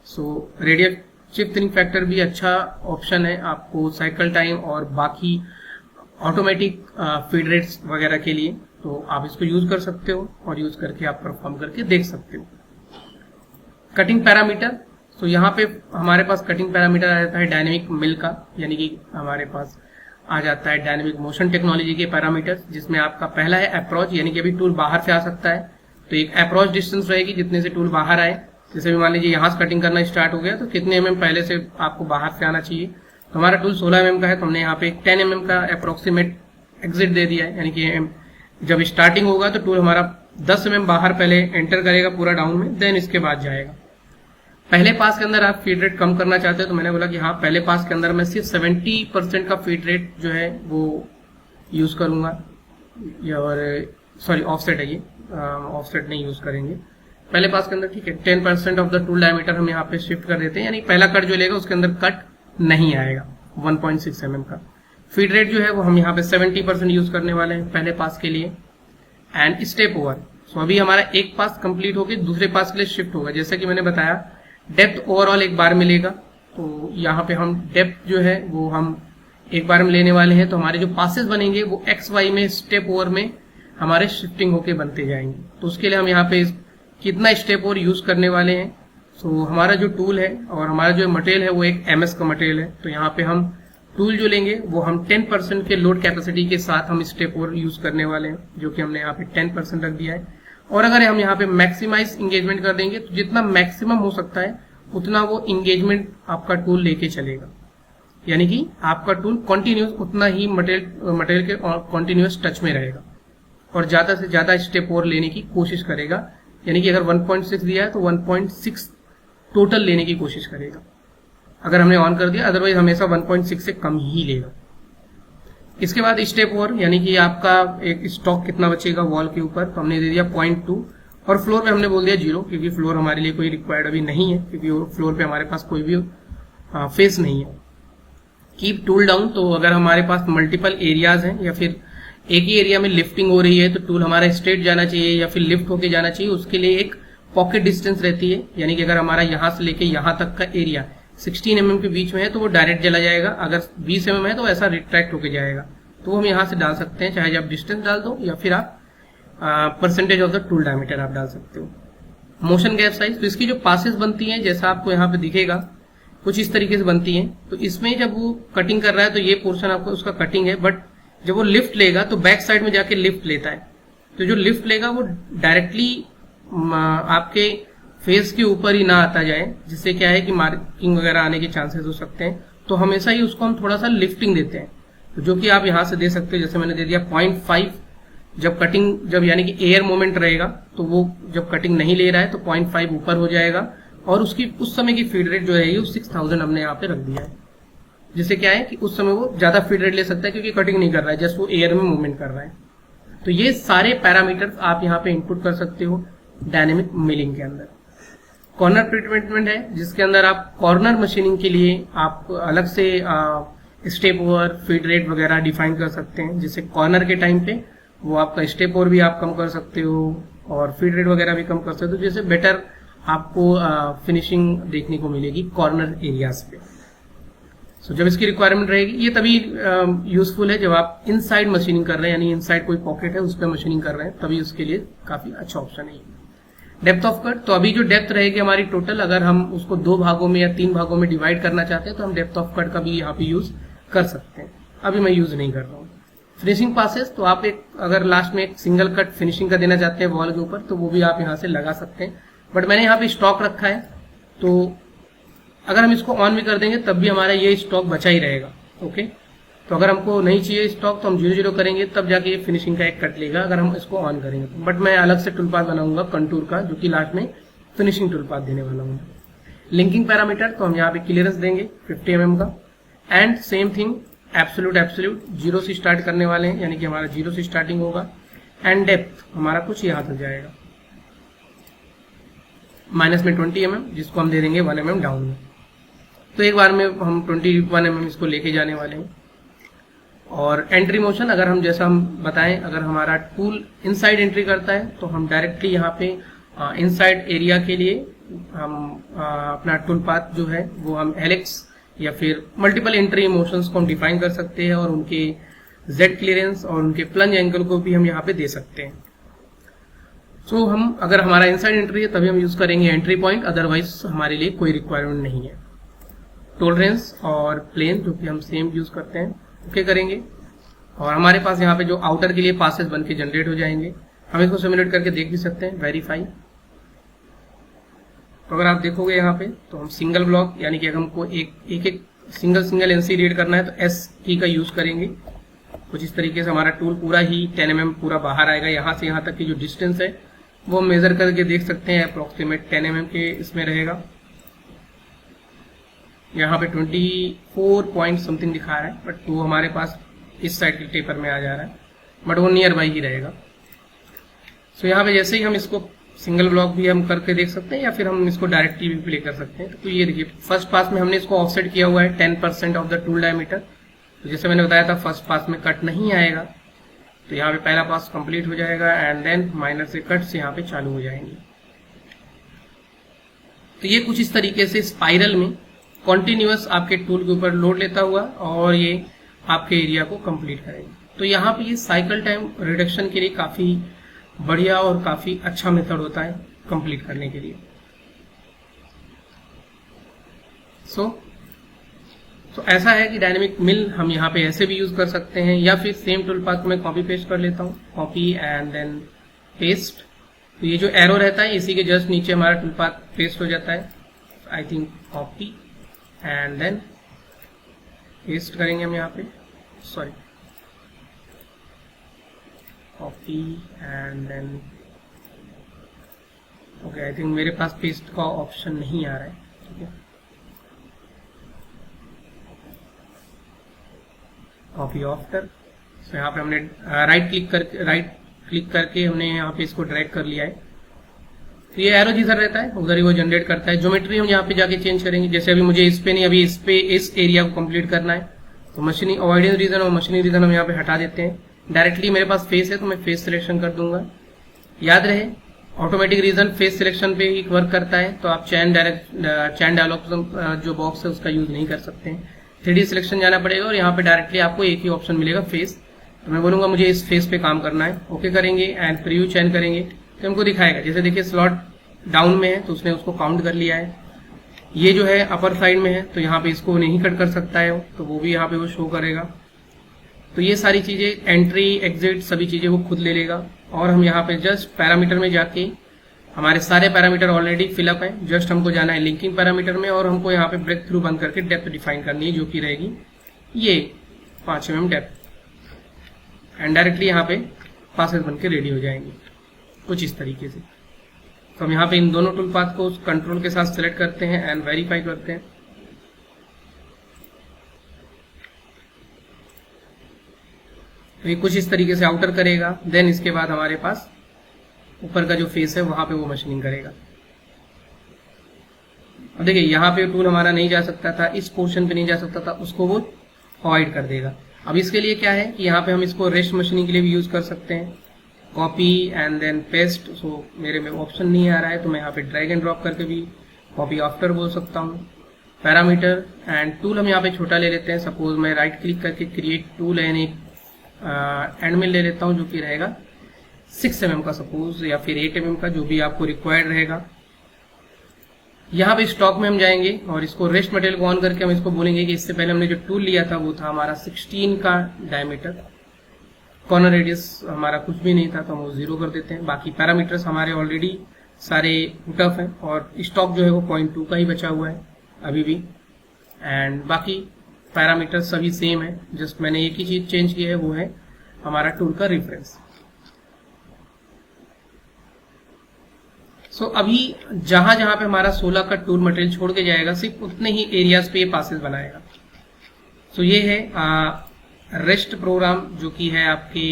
So radial chip thinning factor भी अच्छा ऑप्शन है आपको साइकिल टाइम और बाकी ऑटोमेटिक फीड रेट्स वगैरह के लिए, तो आप इसको यूज कर सकते हो और यूज करके आप परफॉर्म करके देख सकते हो। कटिंग पैरामीटर, तो यहाँ पे हमारे पास कटिंग पैरामीटर आ जाता है डायनेमिक मिल का, यानी कि हमारे पास आ जाता है डायनेमिक मोशन टेक्नोलॉजी के पैरामीटर्स, जिसमें आपका पहला है अप्रोच, यानी कि अभी टूल बाहर से आ सकता है तो एक अप्रोच डिस्टेंस रहेगी जितने से टूल बाहर आए। जैसे भी मान लीजिए यहाँ से कटिंग करना स्टार्ट हो गया तो कितने mm पहले से आपको बाहर से आना चाहिए। तो हमारा टूल 16 mm का है तो हमने यहाँ पे 10 mm का अप्रोक्सीमेट एग्जिट दे दिया है, यानी कि जब स्टार्टिंग होगा तो टूल हमारा 10 mm बाहर पहले एंटर करेगा पूरा डाउन में, देन इसके बाद जाएगा। पहले पास के अंदर आप फीड रेट कम करना चाहते हो तो मैंने बोला कि हाँ पहले पास के अंदर मैं सिर्फ 70% का फीड रेट जो है वो यूज करूंगा, और सॉरी ऑफसेट है ये, ऑफसेट नहीं यूज करेंगे पहले पास के अंदर। ठीक है, 10% ऑफ द टूल डायमीटर हम यहाँ पे शिफ्ट कर देते हैं, यानी पहला कट जो लेगा उसके अंदर कट नहीं आएगा 1.6 mm का। फीड रेट जो है वो हम यहाँ पे 70% यूज करने वाले हैं पहले पास के लिए। एंड स्टेप ओवर, सो अभी हमारा एक पास कंप्लीट होकर दूसरे पास के लिए शिफ्ट होगा। जैसे कि मैंने बताया डेप्थ ओवरऑल एक बार मिलेगा, तो यहाँ पे हम डेप्थ जो है वो हम एक बार में लेने वाले हैं, तो हमारे जो पासेस बनेंगे वो एक्स वाई में स्टेप ओवर में हमारे शिफ्टिंग होके बनते जाएंगे। तो उसके लिए हम यहाँ पे कितना स्टेप ओवर यूज करने वाले हैं। सो हमारा जो टूल है और हमारा जो मटेरियल है वो एक एमएस का मटेरियल है, तो यहाँ पे हम टूल जो लेंगे वो हम 10% के लोड कैपेसिटी के साथ हम स्टेप ओवर यूज करने वाले हैं, जो कि हमने यहाँ पे 10% रख दिया है। और अगर हम यहाँ पे मैक्सिमाइज इंगेजमेंट कर देंगे तो जितना मैक्सिमम हो सकता है उतना वो इंगेजमेंट आपका टूल लेके चलेगा, यानी कि आपका टूल कॉन्टिन्यूस उतना ही मटेरियल के कॉन्टिन्यूस टच में रहेगा और ज्यादा से ज्यादा स्टेप ओवर लेने की कोशिश करेगा। यानी कि अगर 1.6 दिया है तो 1.6 टोटल लेने की कोशिश करेगा अगर हमने ऑन कर दिया, अदरवाइज हमेशा 1.6 से कम ही लेगा। इसके बाद स्टेप ओवर, यानी कि आपका एक स्टॉक कितना बचेगा वॉल के ऊपर, तो हमने दे दिया 0.2 और फ्लोर पे हमने बोल दिया 0, क्योंकि फ्लोर हमारे लिए कोई रिक्वायर्ड अभी नहीं है, क्योंकि फ्लोर पे हमारे पास कोई भी फेस नहीं है। कीप टूल डाउन, तो अगर हमारे पास मल्टीपल एरियाज हैं या फिर एक ही एरिया में लिफ्टिंग हो रही है तो टूल हमारा स्ट्रेट जाना चाहिए या फिर लिफ्ट होके जाना चाहिए, उसके लिए एक पॉकेट डिस्टेंस रहती है। यानी कि अगर हमारा यहाँ से लेके यहाँ तक का एरिया 16 mm के बीच में है तो वो डायरेक्ट चला जाएगा, अगर 20 mm है तो ऐसा रिट्रैक्ट होके जाएगा। तो हम यहाँ से डाल सकते हैं, चाहे आप डिस्टेंस डाल दो या फिर आप percentage of the tool diameter आप डाल सकते हो। मोशन गैप साइज, तो इसकी जो पासेस बनती हैं जैसा आपको यहाँ पे दिखेगा कुछ इस तरीके से बनती हैं। तो इसमें जब वो कटिंग कर रहा है तो ये पोर्शन आपको उसका कटिंग है, बट जब वो लिफ्ट लेगा तो बैक साइड में जाके लिफ्ट लेता है। तो जो लिफ्ट लेगा वो डायरेक्टली आपके फेस के ऊपर ही ना आता जाए, जिससे क्या है कि मार्किंग वगैरह आने के चांसेस हो सकते हैं। तो हमेशा ही उसको हम थोड़ा सा लिफ्टिंग देते हैं, तो जो कि आप यहाँ से दे सकते हो। जैसे मैंने दे दिया 0.5, जब कटिंग जब यानी कि एयर मोमेंट रहेगा तो वो जब कटिंग नहीं ले रहा है तो 0.5 ऊपर हो जाएगा और उसकी उस समय की फीड रेट जो है ये 6000 हमने यहाँ पे रख दिया है, जिससे क्या है कि उस समय वो ज्यादा फीड रेट ले सकता है क्योंकि कटिंग नहीं कर रहा है, जस्ट वो एयर में मूवमेंट कर रहा है। तो ये सारे पैरामीटर्स आप यहाँ पे इनपुट कर सकते हो डायनेमिक मिलिंग के अंदर। कॉर्नर ट्रीटमेंट है जिसके अंदर आप कॉर्नर मशीनिंग के लिए आप अलग से स्टेप ओवर फीड रेट वगैरह डिफाइन कर सकते हैं, जिससे कॉर्नर के टाइम पे वो आपका स्टेप ओवर भी आप कम कर सकते हो और फीड रेट वगैरह भी कम कर सकते हो, जैसे बेटर आपको फिनिशिंग देखने को मिलेगी कॉर्नर एरियाज पे। सो जब इसकी रिक्वायरमेंट रहेगी ये तभी यूजफुल है जब आप इनसाइड मशीनिंग कर रहे हैं, यानी इनसाइड कोई पॉकेट है उस पर मशीनिंग कर रहे हैं, तभी उसके लिए काफी अच्छा ऑप्शन है। डेप्थ ऑफ कट, तो अभी जो डेप्थ रहेगी हमारी टोटल, अगर हम उसको 2 भागों में या 3 भागों में डिवाइड करना चाहते हैं तो हम डेप्थ ऑफ कट का भी यहाँ पे यूज कर सकते हैं। अभी मैं यूज नहीं कर रहा हूँ। फिनिशिंग पासेस, तो आप एक अगर लास्ट में एक सिंगल कट फिनिशिंग का देना चाहते हैं वॉल के ऊपर तो वो भी आप यहाँ से लगा सकते हैं, बट मैंने यहाँ पे स्टॉक रखा है तो अगर हम इसको ऑन भी कर देंगे तब भी हमारा ये स्टॉक बचा ही रहेगा। ओके, तो अगर हमको नहीं चाहिए स्टॉक तो हम 0-0 करेंगे तब जाके ये फिनिशिंग का एक कट लेगा अगर हम इसको ऑन करेंगे। बट मैं अलग से टूल पाथ बनाऊंगा कंटूर का, जो कि लास्ट में फिनिशिंग टूल पाथ देने वाला हूँ। लिंकिंग पैरामीटर तो हम यहाँ पे क्लियरेंस देंगे 50 mm का, and same thing absolute zero से स्टार्ट करने वाले हैं, यानी कि हमारा जीरो से स्टार्टिंग होगा, एंड डेप्थ हमारा कुछ यहाँ तक जाएगा, माइनस में 20 mm, जिसको हम दे देंगे 1 mm डाउन में। तो एक बार में हम 21 mm इसको लेके जाने वाले हैं। और एंट्री मोशन अगर हम जैसा हम बताएं, अगर हमारा टूल इनसाइड एंट्री करता है तो हम डायरेक्टली यहाँ पे इनसाइड एरिया के लिए हम अपना टूल पाथ जो है वो हम हेलिक्स या फिर मल्टीपल एंट्री मोशंस को हम डिफाइन कर सकते हैं, और उनके जेड क्लियरेंस और उनके प्लंज एंगल को भी हम यहाँ पे दे सकते हैं। सो हम अगर हमारा इनसाइड एंट्री है तभी हम यूज करेंगे एंट्री पॉइंट, अदरवाइज हमारे लिए कोई रिक्वायरमेंट नहीं है। टॉलरेंस और प्लेन जो कि हम सेम यूज करते हैं, ओके करेंगे। और हमारे पास यहाँ पे जो आउटर के लिए पासेस बन के जनरेट हो जाएंगे, हम इसको सिमुलेट करके देख भी सकते हैं, वेरीफाई। तो अगर आप देखोगे यहाँ पे तो हम सिंगल ब्लॉक, यानी कि अगर हमको एक सिंगल एनसी रीड करना है तो एस की का यूज करेंगे। कुछ इस तरीके से हमारा टूल पूरा ही 10 mm पूरा बाहर आएगा। यहाँ से यहाँ तक की जो डिस्टेंस है वो मेजर करके देख सकते हैं, अप्रोक्सीमेट 10 mm के इसमें रहेगा। यहाँ पे 24 पॉइंट समथिंग दिखा रहा है, बट वो हमारे पास इस साइड के टेपर में आ जा रहा है, बट वो नियर बाई ही रहेगा। सो यहाँ पे जैसे ही हम इसको सिंगल ब्लॉक भी हम करके देख सकते हैं, या फिर हम इसको डायरेक्टली भी प्ले कर सकते हैं। तो ये देखिए फर्स्ट पास में हमने इसको ऑफसेट किया हुआ है 10% ऑफ द टूल डायमीटर। तो जैसे मैंने बताया था फर्स्ट पास में कट नहीं आएगा, तो यहाँ पे पहला पास कंप्लीट हो जाएगा, एंड देन माइनर से कट्स यहाँ पे चालू हो जाएंगे। तो ये कुछ इस तरीके से स्पाइरल में कॉन्टिन्यूअस आपके टूल के ऊपर लोड लेता हुआ और ये आपके एरिया को कंप्लीट करेगा। तो यहाँ पे ये साइकिल टाइम रिडक्शन के लिए काफी बढ़िया और काफी अच्छा मेथड होता है कंप्लीट करने के लिए। सो ऐसा है कि डायनेमिक मिल हम यहाँ पे ऐसे भी यूज कर सकते हैं, या फिर सेम टूल पाथ में कॉपी पेस्ट कर लेता हूँ, कॉपी एंड देन पेस्ट। तो ये जो एरो रहता है इसी के जस्ट नीचे हमारा टूल पाथ पेस्ट हो जाता है। I think copy and then paste करेंगे हम यहाँ पे, sorry copy and then okay, I think मेरे पास पेस्ट का ऑप्शन नहीं आ रहा है, ठीक है। कॉपी आफ्टर, सो यहाँ पे हमने राइट क्लिक करके हमने यहाँ पे इसको ड्रैग कर लिया है। तो ये एरो जिधर रहता है उधर ही वो जनरेट करता है। ज्योमेट्री हम यहाँ पे जाके चेंज करेंगे, जैसे अभी मुझे इस पे नहीं, अभी इस पे इस एरिया को कंप्लीट करना है, तो मशीनिंग अवॉइडेंस रीजन और मशीनिंग रीजन हम यहाँ पे हटा देते हैं। डायरेक्टली मेरे पास फेस है तो मैं फेस सिलेक्शन कर दूंगा। याद रहे ऑटोमेटिक रीजन फेस सिलेक्शन पे ही वर्क करता है, तो आप चैन डायलॉग जो बॉक्स है उसका यूज नहीं कर सकते हैं। 3D सिलेक्शन जाना पड़ेगा और यहाँ पे डायरेक्टली आपको एक ही ऑप्शन मिलेगा फेस। तो मैं बोलूंगा मुझे इस फेस पे काम करना है, ओके करेंगे एंड प्रीव्यू चैन करेंगे तो हमको दिखाएगा। जैसे देखिए स्लॉट डाउन में है तो उसने उसको काउंट कर लिया है। ये जो है अपर साइड में है तो यहाँ पे इसको नहीं कट कर सकता है, तो वो भी यहाँ पे वो शो करेगा। तो ये सारी चीजें एंट्री एग्जिट सभी चीजें वो खुद ले लेगा। और हम यहाँ पे जस्ट पैरामीटर में जाके हमारे सारे पैरामीटर ऑलरेडी फिलअप है, जस्ट हमको जाना है लिंकिंग पैरामीटर में और हमको यहाँ पे ब्रेक थ्रू बंद करके डेप्थ डिफाइन करनी है, जो कि रहेगी ये 5 mm डेप्थ। एंड डायरेक्टली यहाँ पे पासेस बन के रेडी हो जाएंगे कुछ इस तरीके से। तो हम यहाँ पे इन दोनों टूल पाथ को कंट्रोल के साथ सिलेक्ट करते हैं एंड वेरीफाई करते हैं। तो ये कुछ इस तरीके से आउटर करेगा। देन इसके बाद हमारे पास ऊपर का जो फेस है वहां पे वो मशीनिंग करेगा। अब देखिए यहाँ पे टूल हमारा नहीं जा सकता था, इस पोर्शन पे नहीं जा सकता था, उसको वो अवॉइड कर देगा। अब इसके लिए क्या है कि यहाँ पे हम इसको रेस्ट मशीनिंग के लिए भी यूज कर सकते हैं, कॉपी एंड देन पेस्ट। सो मेरे में ऑप्शन नहीं आ रहा है तो मैं यहाँ पे ड्रैग एंड ड्रॉप करके भी कॉपी आफ्टर बोल सकता हूँ। पैरामीटर एंड टूल हम यहाँ पे छोटा ले लेते हैं। सपोज मैं राइट क्लिक करके क्रिएट टूल एंड एक एंड में ले लेता हूँ जो कि रहेगा 6 mm का सपोज, या फिर 8 mm का, जो भी आपको रिक्वायर्ड रहेगा। यहाँ पे स्टॉक में हम जाएंगे और इसको रेस्ट मटेरियल को ऑन करके हम इसको बोलेंगे कि इससे पहले हमने जो टूल लिया था वो था हमारा 16 का डायमीटर। कॉर्नर रेडियस हमारा कुछ भी नहीं था तो हम वो 0 कर देते हैं। बाकी पैरामीटर्स हमारे ऑलरेडी सारे टफ हैं और स्टॉक जो है वो 0.2 का ही बचा हुआ है अभी भी। एंड बाकी पैरामीटर्स सभी सेम है, जस्ट मैंने एक ही चीज चेंज की है, वो है हमारा टूल का रेफरेंस। अभी जहां जहां पे हमारा 16 का टूल मटेरियल छोड़ के जाएगा सिर्फ उतने ही एरियाज पे ये पासेस बनाएगा। ये है रेस्ट प्रोग्राम जो कि है आपके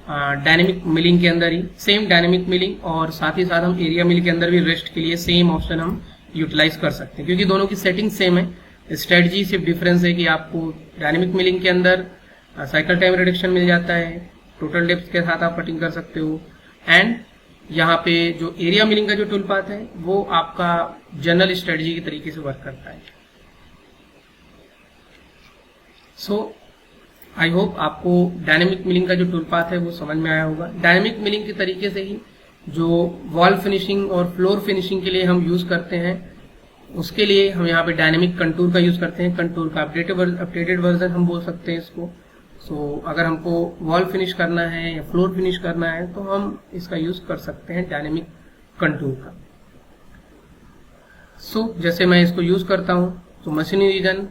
डायनेमिक मिलिंग के अंदर ही, सेम डायनेमिक मिलिंग, और साथ ही साथ हम एरिया मिल के अंदर भी रेस्ट के लिए सेम ऑप्शन हम यूटिलाइज कर सकते हैं, क्योंकि दोनों की सेटिंग सेम है। स्ट्रेटजी सिर्फ डिफरेंस है कि आपको डायनेमिक मिलिंग के अंदर साइकिल टाइम रिडक्शन मिल जाता है, टोटल डेप्थ के साथ आप कटिंग कर सकते हो, एंड यहाँ पे जो एरिया मिलिंग का जो टूल पाथ है वो आपका जनरल स्ट्रेटजी के तरीके से वर्क करता है। आई होप आपको डायनेमिक मिलिंग का जो टूल पाथ है वो समझ में आया होगा। डायनेमिक मिलिंग के तरीके से ही जो वॉल फिनिशिंग और फ्लोर फिनिशिंग के लिए हम यूज करते हैं, उसके लिए हम यहाँ पे डायनेमिक कंटूर का यूज करते हैं। कंटूर का अपडेटेड वर्जन हम बोल सकते हैं इसको। अगर हमको वॉल फिनिश करना है या फ्लोर फिनिश करना है तो हम इसका यूज कर सकते हैं डायनेमिक कंटूर का। जैसे मैं इसको यूज करता हूँ तो मशीनिंग रीजन,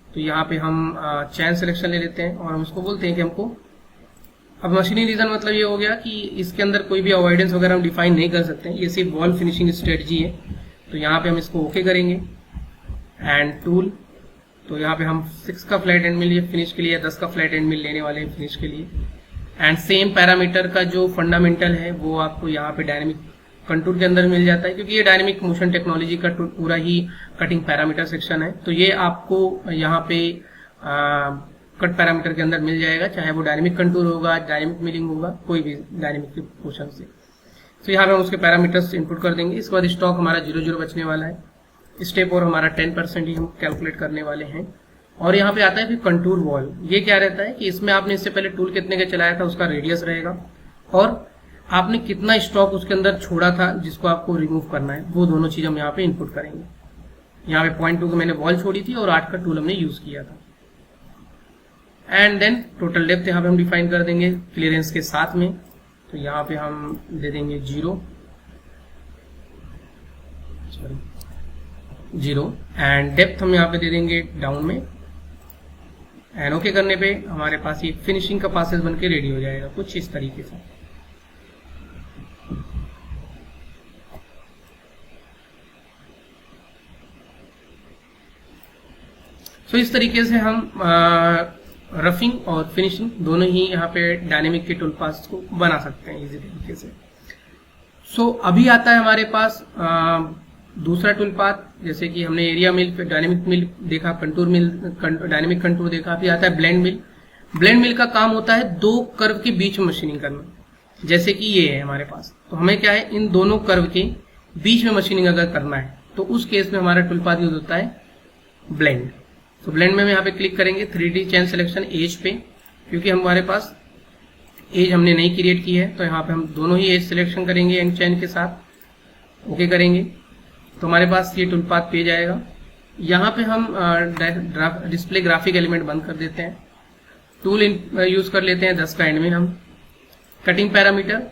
तो यहाँ पे हम चैन सिलेक्शन ले लेते हैं और हम इसको बोलते हैं कि हमको, अब मशीनिंग रीजन मतलब ये हो गया कि इसके अंदर कोई भी अवॉइडेंस वगैरह हम डिफाइन नहीं कर सकते हैं, ये सिर्फ वॉल फिनिशिंग स्ट्रेटजी है। तो यहाँ पे हम इसको ओके करेंगे एंड टूल, तो यहाँ पे हम 6 का फ्लैट एंड मिल फिनिश के लिए, 10 का फ्लैट एंड मिल लेने वाले हैं फिनिश के लिए। एंड सेम पैरामीटर का जो फंडामेंटल है वो आपको यहाँ पे डायनेमिक कंटूर के अंदर मिल जाता है, क्योंकि ये डायनेमिक मोशन टेक्नोलॉजी का पूरा ही कटिंग पैरामीटर सेक्शन है। तो ये आपको यहाँ पे कट पैरामीटर के अंदर मिल जाएगा, चाहे वो डायनेमिक कंटूर होगा, डायनेमिक मिलिंग होगा, कोई भी डायनेमिक मोशन से। तो यहाँ पे हम उसके पैरामीटर्स इनपुट कर देंगे। इसके बाद स्टॉक हमारा 0 बचने वाला है। स्टेप और हमारा 10% ही हम कैलकुलेट करने वाले हैं। और यहाँ पे आता है फिर कंटूर वॉल। ये क्या रहता है कि इसमें आपने इससे पहले टूल कितने का चलाया था उसका रेडियस रहेगा, और आपने कितना स्टॉक उसके अंदर छोड़ा था जिसको आपको रिमूव करना है, वो दोनों चीज हम यहाँ पे इनपुट करेंगे। यहाँ पे 0.2 की मैंने वॉल छोड़ी थी और 8 का टूल हमने यूज किया था। एंड देन टोटल डेप्थ यहाँ पे हम डिफाइन कर देंगे क्लियरेंस के साथ में। तो यहाँ पे हम दे देंगे 0 एंड डेप्थ हम यहाँ पे दे देंगे डाउन में। एंड ओके करने पे हमारे पास ये फिनिशिंग का पासेस बन के रेडी हो जाएगा कुछ इस तरीके से। इस तरीके से हम रफिंग और फिनिशिंग दोनों ही यहाँ पे डायनेमिक के टूल पाथ्स को बना सकते हैं इजी तरीके से। अभी आता है हमारे पास दूसरा टूल पाथ, जैसे कि हमने एरिया मिल, डायनेमिक मिल देखा, कंटूर मिल, डायनेमिक कंटूर देखा। अभी आता है ब्लेंड मिल। ब्लेंड मिल का काम होता है 2 कर्व के बीच में मशीनिंग करना, जैसे कि ये है हमारे पास। तो हमें क्या है, इन दोनों कर्व के बीच में मशीनिंग अगर करना है तो उस केस में हमारा टूल पाथ यूज होता है ब्लेंड। ब्लेंड में हम यहाँ पे क्लिक करेंगे 3D चेन सिलेक्शन एज पे, क्योंकि हमारे पास एज हमने नहीं क्रिएट की है। तो यहाँ पे हम दोनों ही एज सिलेक्शन करेंगे एंड चेन के साथ, ओके करेंगे तो हमारे पास ये टूल पाथ पेज आएगा। यहाँ पे हम डिस्प्ले ग्राफिक एलिमेंट बंद कर देते हैं, टूल यूज कर लेते हैं 10 का एंड में हम। कटिंग पैरामीटर,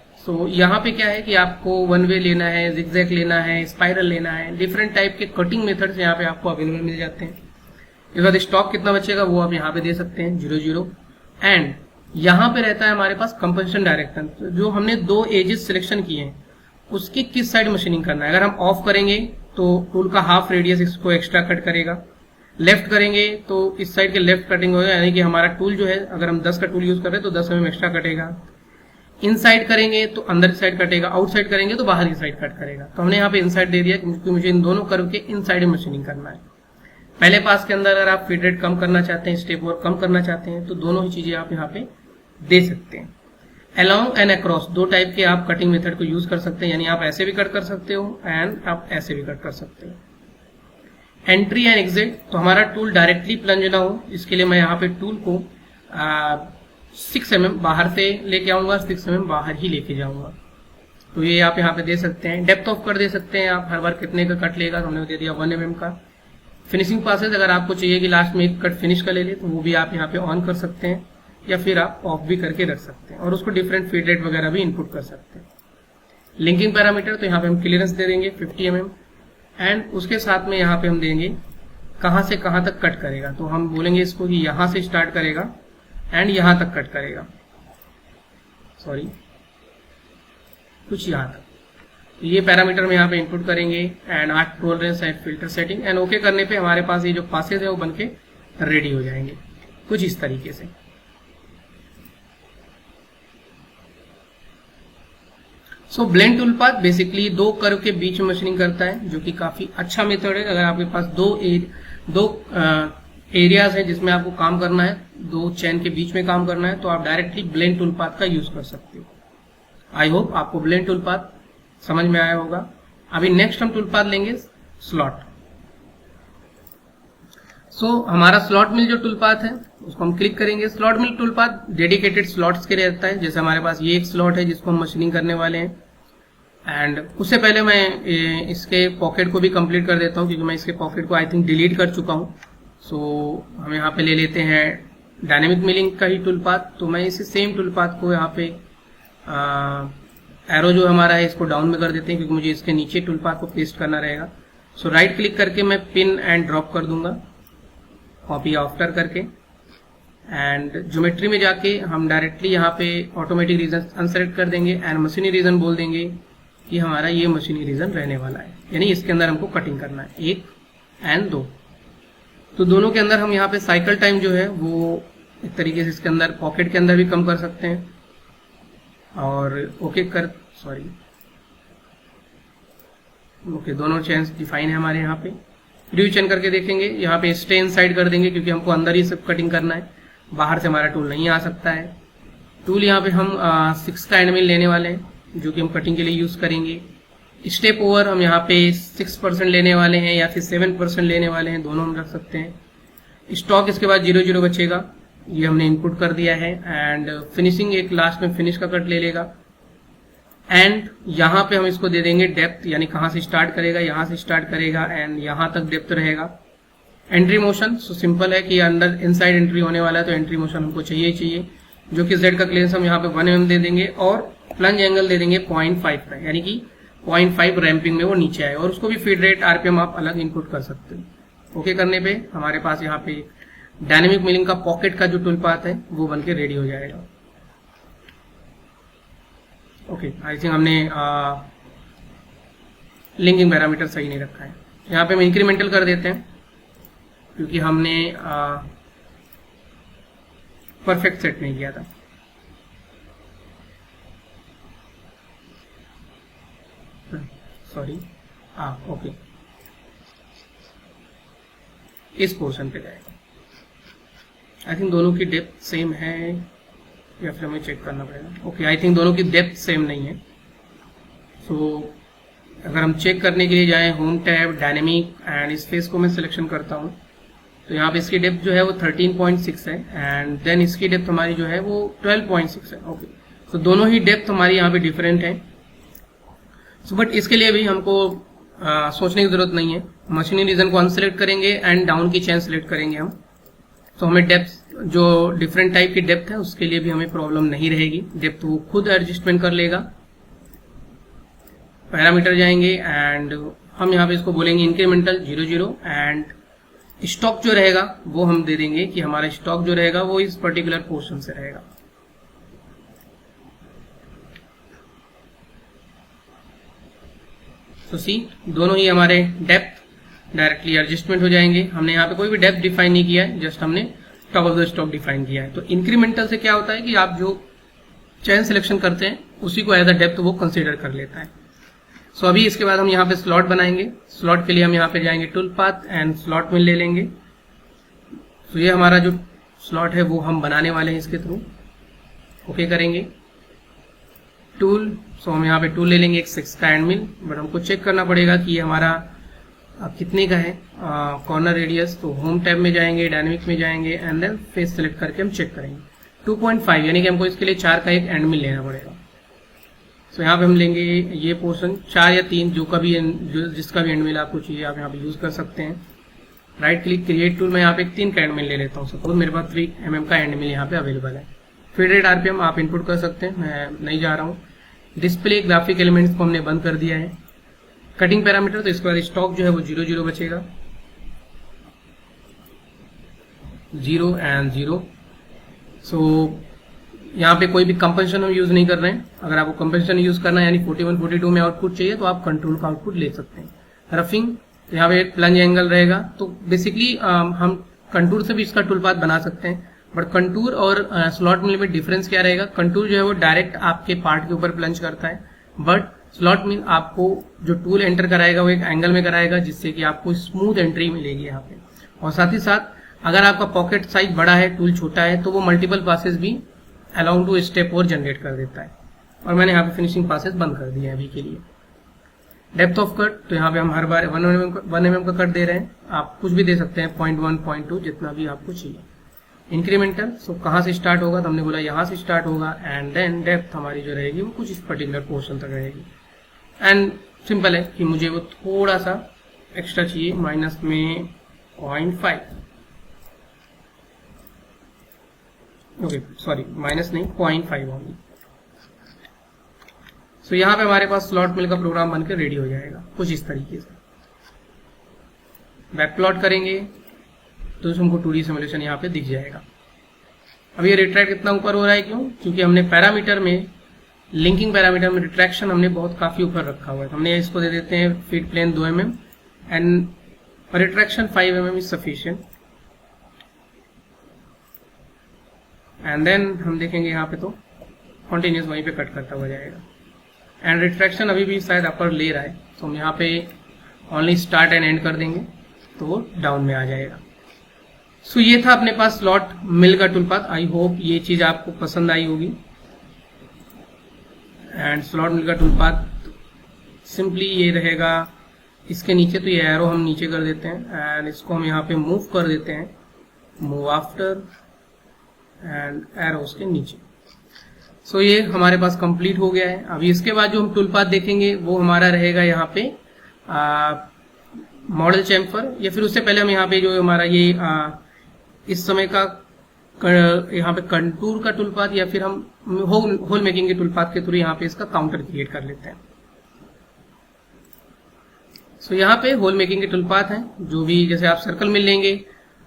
यहाँ पे क्या है कि आपको 1 वे लेना है, जिगजैग लेना है, स्पाइरल लेना है, डिफरेंट टाइप के कटिंग मेथड्स यहाँ पे आपको अवेलेबल मिल जाते हैं। इसके बाद स्टॉक कितना बचेगा वो आप यहाँ पे दे सकते हैं 0 एंड यहाँ पे रहता है हमारे पास कंपोजिशन डायरेक्शन। जो हमने 2 एजेस सिलेक्शन किए हैं उसकी किस साइड मशीनिंग करना है। अगर हम ऑफ करेंगे तो टूल का हाफ रेडियस इसको एक्स्ट्रा कट करेगा, लेफ्ट करेंगे तो इस साइड के लेफ्ट कटिंग होगा, यानी कि हमारा टूल जो है अगर हम 10 का टूल यूज कर रहे हैं तो 10 mm एक्स्ट्रा कटेगा। इन साइड करेंगे तो अंदर की साइड कटेगा, आउटसाइड करेंगे तो बाहर की साइड कट करेगा। तो हमने यहाँ पे इनसाइड दे दिया क्योंकि मुझे इन दोनों कर्व के इन साइड मशीनिंग करना है। पहले पास के अंदर अगर आप फीड रेट कम करना चाहते हैं, स्टेप वर्क कम करना चाहते हैं, तो दोनों ही चीजें आप यहाँ पे दे सकते हैं। अलोंग एंड अक्रॉस 2 टाइप के आप कटिंग मेथड को यूज कर सकते हैं, यानी आप ऐसे भी कट कर सकते हो एंड आप ऐसे भी कट कर सकते हो। एंट्री एंड एग्जिट, तो हमारा टूल डायरेक्टली प्लंज ना हो, इसके लिए मैं यहाँ पे टूल को 6 mm बाहर से लेके आऊंगा, 6 mm बाहर ही लेके जाऊंगा। तो ये आप यहाँ पे दे सकते हैं। डेप्थ ऑफ कर दे सकते हैं आप, हर बार कितने का कट लेगा, हमने दे दिया 1 mm का। फिनिशिंग पासेस अगर आपको चाहिए कि लास्ट में एक कट फिनिश का ले ले तो वो भी आप यहाँ पे ऑन कर सकते हैं, या फिर आप ऑफ भी करके रख सकते हैं और उसको डिफरेंट फीड रेट वगैरह भी इनपुट कर सकते हैं। लिंकिंग पैरामीटर, तो यहाँ पे हम क्लियरेंस दे देंगे 50 mm एंड उसके साथ में यहाँ पे हम देंगे कहाँ से कहाँ तक कट करेगा। तो हम बोलेंगे इसको कि यहाँ से स्टार्ट करेगा एंड यहाँ तक कट करेगा, सॉरी कुछ यहाँ तक। तो ये पैरामीटर में यहाँ पे इनपुट करेंगे and arc tolerance and filter setting and okay करने पे हमारे पास ये जो पासेज है वो बनके रेडी हो जाएंगे कुछ इस तरीके से। सो ब्लेंड टूल पाथ बेसिकली दो कर्व के बीच में मशीनिंग करता है, जो कि काफी अच्छा मेथड है। अगर आपके पास दो एरियाज है जिसमें आपको काम करना है, दो चैन के बीच में काम करना है, तो आप डायरेक्टली ब्लेंड टूल पाथ का यूज कर सकते हो। आई होप आपको ब्लेंड टूल पाथ समझ में आया होगा। अभी नेक्स्ट हम टूल पाथ लेंगे स्लॉट। सो हमारा स्लॉट मिल जो टूल पाथ है उसको हम क्लिक करेंगे। स्लॉट मिल टूल पाथ डेडिकेटेड स्लॉट्स के लिए रहता है। जैसे हमारे पास ये एक स्लॉट है जिसको हम मशीनिंग करने वाले हैं, एंड उससे पहले मैं इसके पॉकेट को भी कंप्लीट कर देता हूँ, क्योंकि मैं इसके पॉकेट को आई थिंक डिलीट कर चुका हूँ। सो हम यहाँ पे ले लेते हैं डायनेमिक मिलिंग का ही टूल पाथ। तो मैं इसी सेम टूल पाथ को यहाँ पे एरो जो हमारा है इसको डाउन में कर देते हैं, क्योंकि मुझे इसके नीचे टूल पाथ को पेस्ट करना रहेगा। सो राइट क्लिक करके मैं पिन एंड ड्रॉप कर दूंगा, कॉपी आफ्टर करके, एंड ज्योमेट्री में जाके हम डायरेक्टली यहाँ पे ऑटोमेटिक रीजन अनसेलेक्ट कर देंगे एंड मशीनी रीजन बोल देंगे कि हमारा ये मशीनी रीजन रहने वाला है, यानी इसके अंदर हमको कटिंग करना है 1 एंड 2। तो दोनों के अंदर हम यहाँ पे साइकिल टाइम जो है वो एक तरीके से इसके अंदर पॉकेट के अंदर भी कम कर सकते हैं। और ओके दोनों चेन्स डिफाइन है हमारे यहाँ पे। रिव्यू चेन करके देखेंगे, यहाँ पे स्टे इनसाइड कर देंगे क्योंकि हमको अंदर ही सब कटिंग करना है, बाहर से हमारा टूल नहीं आ सकता है। टूल यहाँ पे हम 6 का एंड मिल लेने वाले हैं जो कि हम कटिंग के लिए यूज करेंगे। स्टेप ओवर हम यहाँ पे 6% लेने वाले हैं या फिर 7% लेने वाले हैं, दोनों हम रख सकते हैं। स्टॉक इसके बाद 0 बचेगा, ये हमने इनपुट कर दिया है। एंड फिनिशिंग एक लास्ट में फिनिश का कट ले लेगा। एंड यहाँ पे हम इसको दे देंगे डेप्थ, यानी कहाँ से स्टार्ट करेगा, यहाँ से स्टार्ट करेगा एंड यहाँ तक डेप्थ रहेगा। एंट्री मोशन सो सिंपल है कि अंदर इनसाइड एंट्री होने वाला है, तो एंट्री मोशन हमको चाहिए ही चाहिए, जो कि जेड का क्लियरेंस हम यहाँ पे 1 mm दे देंगे और प्लंज एंगल दे देंगे 0.5 का, यानी कि 0.5 रैंपिंग में वो नीचे आए। और उसको भी फीड रेट आरपीएम आप अलग इनपुट कर सकते हो। ओके करने पे हमारे पास यहाँ पे डायनेमिक मिलिंग का पॉकेट का जो टूल पाथ है वो बन के रेडी हो जाएगा। ओके, आई थिंक हमने लिंकिंग पैरामीटर सही नहीं रखा है। यहाँ पे हम इंक्रीमेंटल कर देते हैं क्योंकि हमने परफेक्ट सेट नहीं किया था। सॉरी, ओके, इस पोर्शन पे जाएगा। आई थिंक दोनों की डेप्थ सेम है या फिर हमें चेक करना पड़ेगा। ओके, आई थिंक दोनों की डेप्थ सेम नहीं है। सो अगर हम चेक करने के लिए जाएं home tab dynamic and space को मैं सिलेक्शन करता हूं, तो यहाँ पे इसकी डेप्थ जो है वो 13.6 है एंड देन इसकी डेप्थ हमारी जो है वो 12.6 है। ओके, तो दोनों ही डेप्थ हमारी यहाँ पे डिफरेंट है। सो बट इसके लिए भी हमको सोचने की जरूरत नहीं है। मशीनी रीजन को अनसेलेक्ट करेंगे एंड डाउन की चेन सेलेक्ट करेंगे हम, तो हमें डेप्थ जो डिफरेंट टाइप की डेप्थ है उसके लिए भी हमें प्रॉब्लम नहीं रहेगी। डेप्थ वो खुद एडजस्टमेंट कर लेगा। पैरामीटर जाएंगे एंड हम यहाँ पे इसको बोलेंगे इंक्रीमेंटल 0 एंड स्टॉक जो रहेगा वो हम दे देंगे कि हमारा स्टॉक जो रहेगा वो इस पर्टिकुलर पोर्शन से रहेगा। तो सी दोनों ही हमारे डेप्थ डायरेक्टली एडजस्टमेंट हो जाएंगे। हमने यहाँ पे कोई भी डेप्थ डिफाइन नहीं किया है, जस्ट हमने top of the stock define किया है। तो इंक्रीमेंटल से क्या होता है कि आप जो चेन सिलेक्शन करते हैं उसी को एज अ डेप्थ वो कंसीडर कर लेता है। सो अभी इसके बाद हम यहाँ पे स्लॉट बनाएंगे। स्लॉट के लिए हम यहाँ पे जाएंगे टूल पाथ एंड स्लॉट में ले लेंगे। तो ये हमारा जो स्लॉट है वो हम बनाने वाले हैं इसके थ्रू। ओके करेंगे टूल। सो हम यहाँ पे टूल ले लेंगे एक 6 का एंड मिल, बट हमको चेक करना पड़ेगा कि ये हमारा कितने का है कॉर्नर रेडियस। तो होम टैब में जाएंगे, डायनेमिक में जाएंगे एंड देन फेस सेलेक्ट करके हम चेक करेंगे 2.5, यानी कि हमको इसके लिए 4 का एक एंड मिल लेना पड़ेगा। तो यहाँ पे हम लेंगे ये पोर्शन 4 या 3 जिसका भी एंड मिल आपको चाहिए आप यहाँ पे यूज कर सकते हैं। राइट क्लिक क्रिएट टूल में यहाँ पे 3 का एंड मिल ले लेता हूँ। सपोज मेरे पास 3 mm का एंड मिल यहाँ पे अवेलेबल है। फीड रेट आरपीएम आप इनपुट कर सकते हैं, मैं नहीं जा रहा हूँ। डिस्प्ले ग्राफिक एलिमेंट्स को हमने बंद कर दिया है। कटिंग पैरामीटर तो इसके बाद स्टॉक जो है वो 0 बचेगा, 0 एंड 0। सो यहाँ पे कोई भी कंपनसेशन हम यूज नहीं कर रहे हैं। अगर आपको कंपनसेशन यूज करना है यानी 41 42 में आउटपुट चाहिए तो आप कंट्रोल का आउटपुट ले सकते हैं। रफिंग, तो यहाँ पे एक प्लंज एंगल रहेगा, तो बेसिकली हम कंटूर से भी इसका टूल पाथ बना सकते हैं, बट कंटूर और स्लॉट मिल में डिफरेंस क्या रहेगा, कंटूर जो है वो डायरेक्ट आपके पार्ट के ऊपर प्लंज करता है, बट स्लॉट मिल आपको जो टूल एंटर कराएगा वो एक एंगल में कराएगा, जिससे कि आपको स्मूथ एंट्री मिलेगी यहाँ पे। और साथ ही साथ अगर आपका पॉकेट साइज बड़ा है, टूल छोटा है, तो वो मल्टीपल पासेस भी अलाउ टू स्टेप और जनरेट कर देता है। और मैंने यहाँ पे फिनिशिंग पासेस बंद कर दिए हैं अभी के लिए। डेप्थ ऑफ कट, तो यहाँ पे हम हर बार 1 mm का कट दे रहे हैं, आप कुछ भी दे सकते हैं, 0.1 0.2 जितना भी आपको चाहिए। इंक्रीमेंटल, सो कहाँ से स्टार्ट होगा, तो हमने बोला यहाँ से स्टार्ट होगा, एंड देन डेप्थ हमारी जो रहेगी वो कुछ इस पर्टिकुलर पोर्शन तक रहेगी। एंड सिंपल है कि मुझे वो थोड़ा सा एक्स्ट्रा चाहिए, माइनस में 0.5, ओके सॉरी माइनस नहीं 0.5 होगी। सो यहाँ पे हमारे पास स्लॉट मिल का प्रोग्राम बनकर रेडी हो जाएगा कुछ इस तरीके से। बैक प्लॉट करेंगे तो हमको 2D सिमुलेशन यहाँ पे दिख जाएगा। अब ये रिट्रैक्ट कितना ऊपर हो रहा है, क्यों? क्योंकि हमने पैरामीटर में, लिंकिंग पैरामीटर में रिट्रैक्शन हमने बहुत काफी ऊपर रखा हुआ है। हमने इसको दे देते हैं feed plane 2 mm and retraction 5 mm is sufficient. And then हम देखेंगे यहाँ पे तो कॉन्टिन्यूस वहीं पे कट करता हुआ जाएगा। एंड रिट्रैक्शन अभी भी शायद अपर ले रहा है, तो हम यहाँ पे ओनली स्टार्ट एंड एंड कर देंगे तो वो डाउन में आ जाएगा। सो ये था अपने पास स्लॉट मिल का टूल पाथ। आई होप ये चीज आपको पसंद आई होगी। एंड स्लॉट मिल का टूल पाथ सिंपली ये रहेगा, इसके नीचे तो ये एरो हम नीचे कर देते हैं एंड इसको हम यहाँ पे मूव कर देते हैं, मूव आफ्टर एंड एरो उसके नीचे। सो ये हमारे पास कंप्लीट हो गया है। अभी इसके बाद जो हम टूल पाथ देखेंगे वो हमारा रहेगा यहाँ पे मॉडल चैम्फर, या फिर उससे पहले हम यहाँ पे जो हमारा ये इस समय का यहाँ पे कंटूर का टूल पाथ, या फिर हम होल मेकिंग के टूल पाथ के थ्रू यहाँ पे इसका काउंटर क्रिएट कर लेते हैं। सो यहाँ पे होल मेकिंग के टूल पाथ हैं, जो भी जैसे आप सर्कल में लेंगे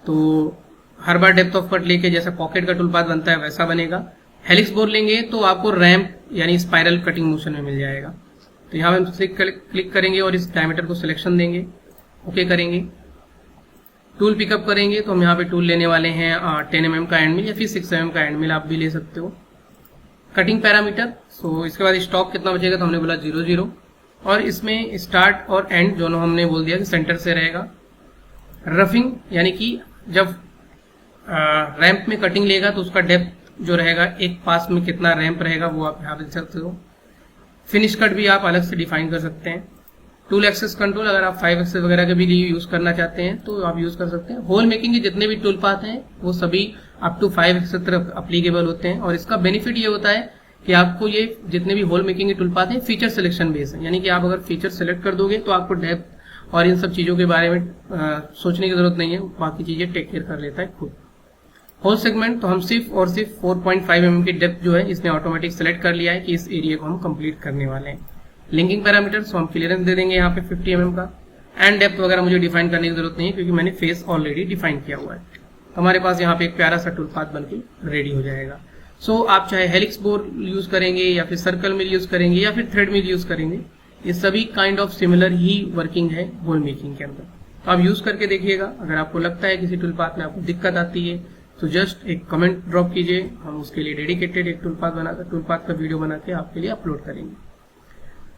तो हर बार डेप्थ ऑफ कट लेके जैसे पॉकेट का टूल पाथ बनता है वैसा बनेगा। हेलिक्स बोर लेंगे तो आपको रैंप यानी स्पाइरल कटिंग मोशन में मिल जाएगा। तो यहाँ हम क्लिक करेंगे और इस डायमीटर को सिलेक्शन देंगे, ओके करेंगे। टूल पिकअप करेंगे तो हम यहाँ पे टूल लेने वाले हैं 10 mm का एंड मिल या फिर 6 mm का एंड मिल आप भी ले सकते हो। कटिंग पैरामीटर, सो इसके बाद स्टॉक कितना बचेगा तो हमने बोला 0 0, और इसमें स्टार्ट और एंड दोनों हमने बोल दिया कि सेंटर से रहेगा। रफिंग यानी कि जब रैंप में कटिंग लेगा तो उसका डेप्थ जो रहेगा एक पास में कितना रैंप रहेगा वो आप यहाँ पे देख सकते हो। फिनिश कट भी आप अलग से डिफाइन कर सकते हैं। टूल एक्सेस कंट्रोल, अगर आप 5 एक्सेस वगैरह के भी लिए यूज करना चाहते हैं तो आप यूज कर सकते हैं। होल मेकिंग के जितने भी टूल पाथ हैं वो सभी अप टू 5 एक्सेस तरफ अप्लीकेबल होते हैं, और इसका बेनिफिट ये होता है कि आपको ये जितने भी होल मेकिंग के टूल पाथ हैं फीचर सिलेक्शन बेस है, यानी कि आप अगर फीचर सेलेक्ट कर दोगे तो आपको डेप्थ और इन सब चीजों के बारे में सोचने की जरूरत नहीं है, बाकी चीजें टेक केयर कर लेता है खुद। होल सेगमेंट, तो हम सिर्फ और सिर्फ 4.5 mm की डेप्थ जो है इसने ऑटोमेटिक सेलेक्ट कर लिया है कि इस एरिया को हम कंप्लीट करने वाले हैं। लिंकिंग पैरामीटर, तो हम क्लियरेंस दे देंगे यहाँ पे 50 mm का। एंड डेप्थ वगैरह मुझे डिफाइन करने की जरूरत नहीं है क्योंकि मैंने फेस ऑलरेडी डिफाइन किया हुआ है। तो हमारे पास यहाँ पे एक प्यारा सा टूल पाथ बनके रेडी हो जाएगा। सो आप चाहे हेलिक्स बोर यूज करेंगे या फिर सर्कल मिल यूज करेंगे या फिर थ्रेड मिल यूज करेंगे, ये सभी kind of similar he working है होल मेकिंग के अंदर। तो आप यूज करके देखिएगा। अगर आपको लगता है किसी टूल पाथ में आपको दिक्कत आती है तो जस्ट एक कमेंट ड्रॉप कीजिए, हम उसके लिए डेडिकेटेड एक टूल पाथ का वीडियो बना के आपके लिए अपलोड करेंगे।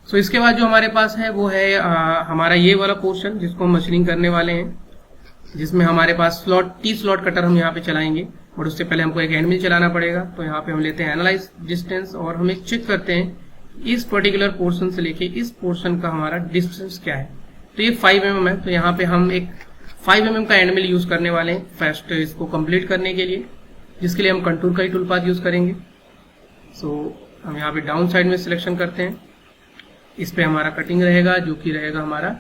सो इसके बाद जो हमारे पास है वो है हमारा ये वाला पोर्शन जिसको हम मशीनिंग करने वाले हैं, जिसमें हमारे पास टी स्लॉट कटर हम यहाँ पे चलाएंगे, बट उससे पहले हमको एक हैंड मिल चलाना पड़ेगा। तो यहाँ पे हम लेते हैं एनालाइज डिस्टेंस और हम एक चेक करते हैं इस पर्टिकुलर पोर्शन से लेके इस पोर्शन का हमारा डिस्टेंस क्या है। तो ये 5 mm है, तो यहाँ पे हम एक 5 mm का एंड मिल यूज करने वाले हैं फर्स्ट इसको कंप्लीट करने के लिए, जिसके लिए हम कंटूर का ही टूल पाथ यूज करेंगे। सो हम यहाँ पे डाउन साइड में सिलेक्शन करते हैं, इस पे हमारा कटिंग रहेगा जो कि रहेगा हमारा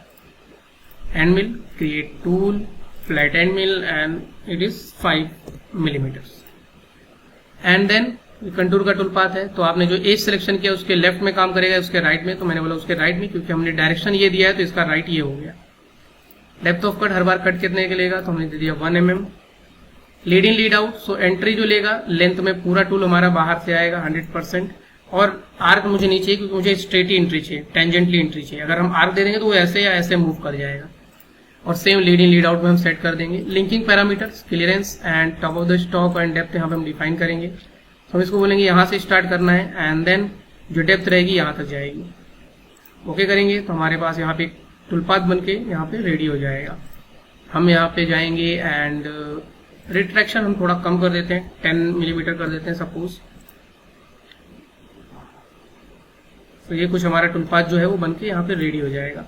end mill, create tool, flat end mill and it is 5 mm। And then contour का टूल पाथ है, तो आपने जो एज सिलेक्शन किया उसके लेफ्ट में काम करेगा उसके राइट में, तो मैंने बोला उसके राइट में क्योंकि हमने डायरेक्शन ये दिया है तो इसका राइट ये हो गया। Depth of cut her bar cut कितने के लेगा तो हमने दे दिया 1 mm। Lead in lead out, so entry जो लेगा लेंथ में पूरा टूल हमारा बाहर से आएगा 100%, और आर्क मुझे नहीं चाहिए क्योंकि मुझे स्ट्रेट ही एंट्री चाहिए, टेंजेंटली एंट्री चाहिए। अगर हम आर्क दे देंगे तो वो ऐसे या ऐसे मूव कर जाएगा। और same lead in lead out में हम सेट कर देंगे। Linking parameters, clearance and top of the stock and depth यहाँ पे हम डिफाइन करेंगे। तो हम इसको बोलेंगे यहाँ से स्टार्ट करना है एंड देन जो डेप्थ रहेगी यहाँ तक जाएगी। ओके करेंगे तो हमारे पास यहाँ पे टूलपाथ बन के यहाँ पे रेडी हो जाएगा। हम यहाँ पे जाएंगे एंड रिट्रैक्शन हम थोड़ा कम कर देते हैं, 10 मिलीमीटर कर देते हैं सपोज। तो ये कुछ हमारा टूलपाथ जो है वो बन के यहाँ पे रेडी हो जाएगा।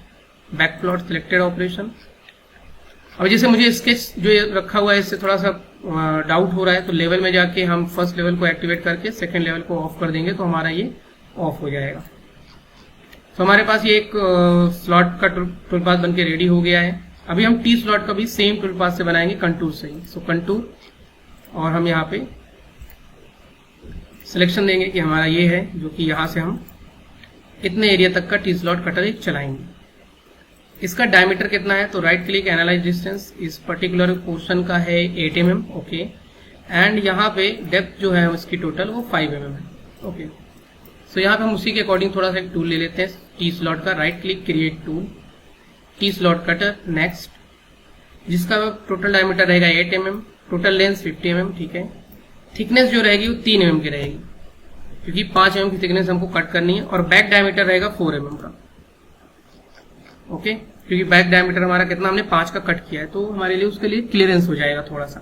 Back plot selected operation. अब जैसे मुझे स्केच जो ये रखा हुआ है इससे थोड़ा सा डाउट हो रहा है, तो लेवल में जाके हम फर्स्ट लेवल को एक्टिवेट करके सेकेंड लेवल को ऑफ कर देंगे तो हमारा ये ऑफ हो जाएगा। तो हमारे पास ये एक स्लॉट का टूलपाथ बन के रेडी हो गया है। अभी हम टी स्लॉट का भी सेम टूलपाथ से बनाएंगे, कंटूर से ही। सो कंटूर, और हम यहाँ पे सिलेक्शन देंगे कि हमारा ये है, जो कि यहाँ से हम इतने एरिया तक का टी स्लॉट कटर चलाएंगे। इसका डायमीटर कितना है, तो राइट क्लिक एनालाइज डिस्टेंस, इस पर्टिकुलर पोर्शन का है 8 mm, ओके। एंड यहाँ पे डेप्थ जो है इसकी टोटल वो 5 mm है, ओके। सो यहाँ पे हम उसी के अकॉर्डिंग थोड़ा सा एक टूल ले लेते हैं टी स्लॉट का। Right click, create tool, T slot cutter, next, जिसका टोटल डायमीटर रहेगा 8 mm, टोटल लेंथ 50 mm, ठीक है। थिकनेस जो रहेगी वो 3 mm की रहेगी क्योंकि 5 mm की थिकनेस हमको कट करनी है, और बैक डायमीटर रहेगा 4 mm का, ओके। क्योंकि बैक डायमीटर हमारा कितना, हमने 5 का कट किया है, तो हमारे लिए उसके लिए क्लियरेंस हो जाएगा थोड़ा सा।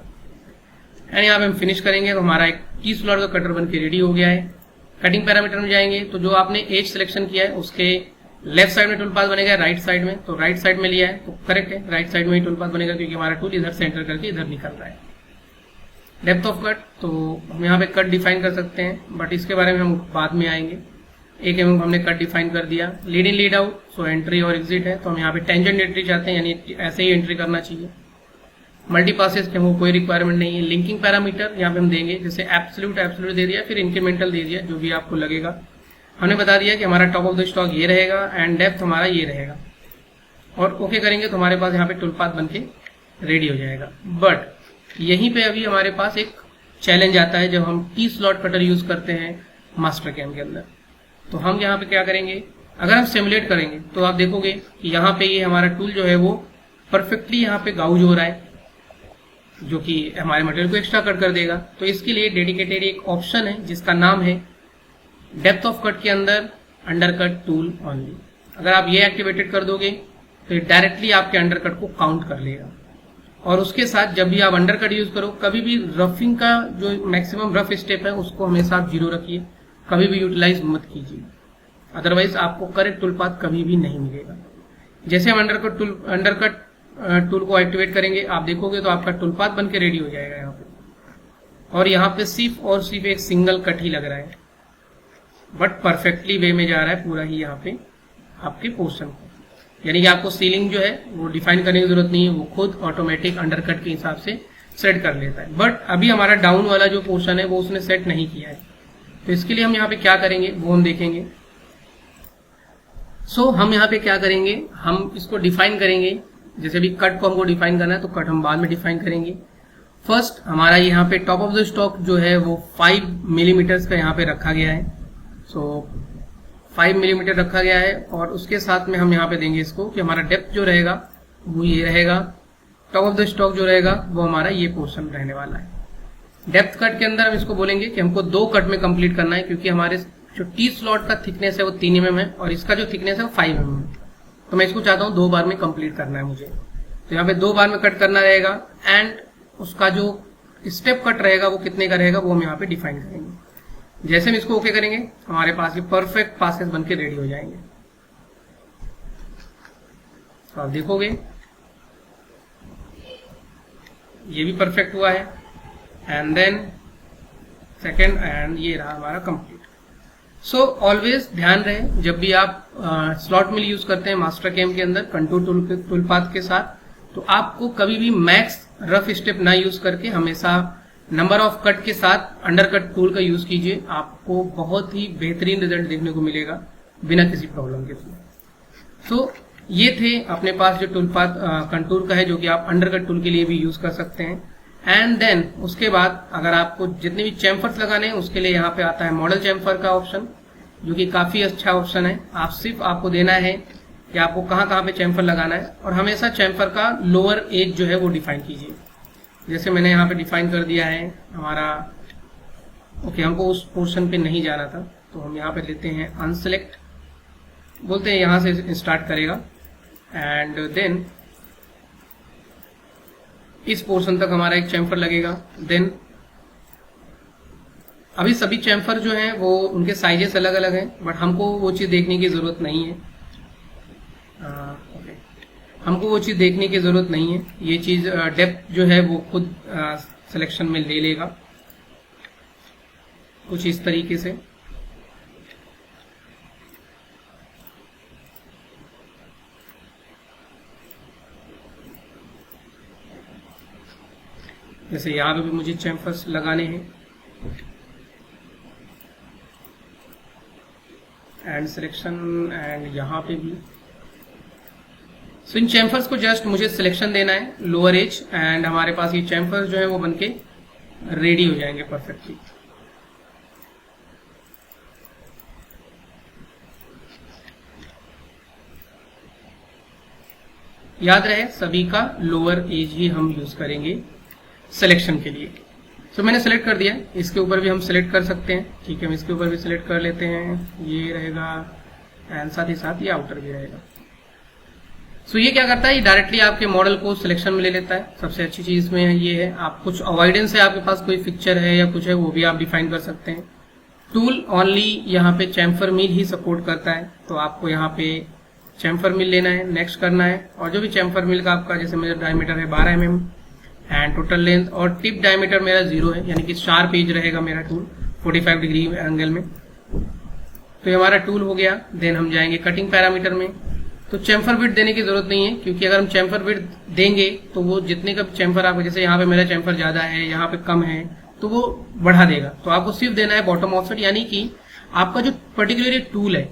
एंड यहाँ पे हम फिनिश करेंगे तो हमारा एक टी स्लॉट का कटर बन के रेडी हो गया है। कटिंग पैरामीटर में जाएंगे तो जो आपने एज सिलेक्शन किया है उसके लेफ्ट साइड में टूलपाथ बनेगा, राइट साइड में, तो राइट साइड में लिया है तो करेक्ट है, राइट साइड में ही टूलपाथ बनेगा क्योंकि हमारा टूल इधर से एंटर करके इधर निकल रहा है। डेप्थ ऑफ कट, तो हम यहाँ पे कट डिफाइन कर सकते हैं, बट इसके बारे में हम बाद में आएंगे। 1 mm हमने कट डिफाइन कर दिया। Lead in lead out, so entry और एग्जिट है, तो हम यहाँ पे टेंजेंट एंट्री चाहते हैं, यानी ऐसे ही एंट्री करना चाहिए। मल्टी पासेस के हमको कोई रिक्वायरमेंट नहीं है। लिंकिंग पैरामीटर यहाँ पे हम देंगे, जैसे एब्सोल्यूट दे दिया, फिर इंक्रीमेंटल दे दिया, जो भी आपको लगेगा। हमने बता दिया कि हमारा टॉप ऑफ द स्टॉक ये रहेगा एंड डेप्थ हमारा ये रहेगा, और ओके करेंगे तो हमारे पास यहाँ पे टूलपाथ बन के रेडी हो जाएगा। बट यहीं पे अभी हमारे पास एक चैलेंज आता है जब हम टी स्लॉट कटर यूज करते हैं मास्टर कैम के अंदर। तो हम यहाँ पे क्या करेंगे, अगर हम सिमुलेट करेंगे तो आप देखोगे कि यहाँ पे ये हमारा टूल जो है वो परफेक्टली यहाँ पे गाउज हो रहा है, जो कि हमारे मटेरियल को एक्स्ट्रा कट कर देगा। तो इसके लिए डेडिकेटेड एक ऑप्शन है जिसका नाम है डेप्थ ऑफ कट के अंदर अंडरकट टूल ओनली। अगर आप ये एक्टिवेटेड कर दोगे तो डायरेक्टली आपके अंडरकट को काउंट कर लेगा, और उसके साथ जब भी आप अंडरकट यूज करो, कभी भी रफिंग का जो मैक्सिमम रफ स्टेप है उसको हमेशा आप 0 रखिए, कभी भी यूटिलाइज मत कीजिए, अदरवाइज आपको करेक्ट टूलपाथ कभी भी नहीं मिलेगा। जैसे हम अंडरकट टूल को एक्टिवेट करेंगे, आप देखोगे तो आपका टूलपाथ बन के रेडी हो जाएगा यहाँ पे, और यहाँ पे सिर्फ और सिर्फ एक सिंगल कट ही लग रहा है, बट परफेक्टली वे में जा रहा है पूरा ही यहाँ पे आपके पोर्शन को, यानी कि आपको सीलिंग जो है वो डिफाइन करने की जरूरत नहीं है, वो खुद ऑटोमेटिक अंडरकट के हिसाब से सेट कर लेता है। बट अभी हमारा डाउन वाला जो पोर्शन है वो उसने सेट नहीं किया है, तो इसके लिए हम यहाँ पे क्या करेंगे वो हम देखेंगे। सो हम यहाँ पे क्या करेंगे, हम इसको डिफाइन करेंगे। जैसे भी कट को हमको डिफाइन करना है तो कट हम बाद में डिफाइन करेंगे। फर्स्ट हमारा यहाँ पे टॉप ऑफ द स्टॉक जो है वो 5 मिलीमीटर का यहाँ पे रखा गया है, सो 5 मिलीमीटर रखा गया है, और उसके साथ में हम यहाँ पे देंगे इसको कि हमारा डेप्थ जो रहेगा वो ये रहेगा, टॉप ऑफ द स्टॉक जो रहेगा वो हमारा ये पोर्शन रहने वाला है। डेप्थ कट के अंदर हम इसको बोलेंगे कि हमको 2 कट में कंप्लीट करना है, क्योंकि हमारे जो टी स्लॉट का थिकनेस है वो 3 mm है और इसका जो थिकनेस है वो 5 mm है, तो मैं इसको चाहता हूँ 2 बार में कंप्लीट करना है मुझे। तो यहाँ पे 2 बार में कट करना रहेगा, एंड उसका जो स्टेप कट रहेगा वो कितने का रहेगा वो हम यहाँ पे डिफाइन करेंगे। जैसे हम इसको ओके करेंगे हमारे पास ये परफेक्ट पासेस बन के रेडी हो जाएंगे। तो आप देखोगे ये भी परफेक्ट हुआ है, एंड देन सेकेंड, एंड ये रहा हमारा कंप्लीट। सो ऑलवेज ध्यान रहे जब भी आप स्लॉट मिल यूज करते हैं मास्टर कैम के अंदर कंटूर टूलपाथ के साथ, तो आपको कभी भी मैक्स रफ स्टेप ना यूज करके हमेशा नंबर ऑफ कट के साथ अंडरकट टूल का यूज कीजिए, आपको बहुत ही बेहतरीन रिजल्ट देखने को मिलेगा बिना किसी प्रॉब्लम के। तो ये थे अपने पास जो टूलपाथ कंटूर का है, जो कि आप अंडरकट टूल के लिए भी यूज कर सकते हैं। एंड देन उसके बाद अगर आपको जितने भी चैम्फर्स लगाने हैं उसके लिए यहाँ पे आता है मॉडल चैम्फर का ऑप्शन, जो कि काफी अच्छा ऑप्शन है। आप सिर्फ आपको देना है कि आपको कहाँ कहाँ पे चैम्फर लगाना है, और हमेशा चैम्फर का लोअर एज जो है वो डिफाइन कीजिए। जैसे मैंने यहाँ पे डिफाइन कर दिया है हमारा, ओके हमको उस पोर्शन पे नहीं जाना था, तो हम यहाँ पे लेते हैं अनसेलेक्ट, बोलते हैं यहाँ से स्टार्ट करेगा, एंड देन इस पोर्शन तक हमारा एक चैम्फर लगेगा। देन अभी सभी चैम्फर जो हैं वो उनके साइजेस अलग अलग हैं, बट हमको वो चीज़ देखने की ज़रूरत नहीं है। ओके, हमको वो चीज़ देखने की ज़रूरत नहीं है। ये चीज़ डेप्थ जो है वो खुद सिलेक्शन में ले लेगा कुछ इस तरीके से। जैसे यहाँ पे भी मुझे चैम्फर्स लगाने हैं, एंड सिलेक्शन, एंड यहाँ पे भी। सो इन चैम्फर्स को जस्ट मुझे सिलेक्शन देना है लोअर एज, एंड हमारे पास ये चैम्फर्स जो है वो बनके रेडी हो जाएंगे परफेक्टली। याद रहे सभी का लोअर एज ही हम यूज करेंगे सिलेक्शन के लिए। सो मैंने सेलेक्ट कर दिया, इसके ऊपर भी हम सेलेक्ट कर सकते हैं। ठीक है, हम इसके ऊपर भी सेलेक्ट कर लेते हैं, ये रहेगा, एंड साथ ही साथ ये आउटर भी रहेगा। सो ये क्या करता है, ये डायरेक्टली आपके मॉडल को सिलेक्शन में ले लेता है। सबसे अच्छी चीज में ये है, आप कुछ अवॉइडेंस है, आपके पास कोई पिक्चर है या कुछ है, वो भी आप डिफाइन कर सकते हैं। टूल ओनली यहाँ पे चैम्फर मिल ही सपोर्ट करता है, तो आपको यहाँ पे चैम्फर मिल लेना है, नेक्स्ट करना है, और जो भी चैम्फर मिल का आपका, जैसे मेरा डायमीटर है 12 mm एंड टोटल लेंथ, और टिप डायमीटर मेरा 0 है, यानी कि शार्प एज रहेगा मेरा टूल 45 डिग्री एंगल में। तो ये हमारा टूल हो गया। देन हम जाएंगे कटिंग पैरामीटर में। तो चैम्फर विड्थ देने की जरूरत नहीं है, क्योंकि अगर हम चैम्फर विड्थ देंगे तो वो जितने का चैम्फर आपको, जैसे यहाँ पे मेरा चैम्फर ज्यादा है, यहाँ पे कम है, तो वो बढ़ा देगा। तो आपको सिर्फ देना है बॉटम ऑफसेट, यानी कि आपका जो पर्टिकुलर टूल है,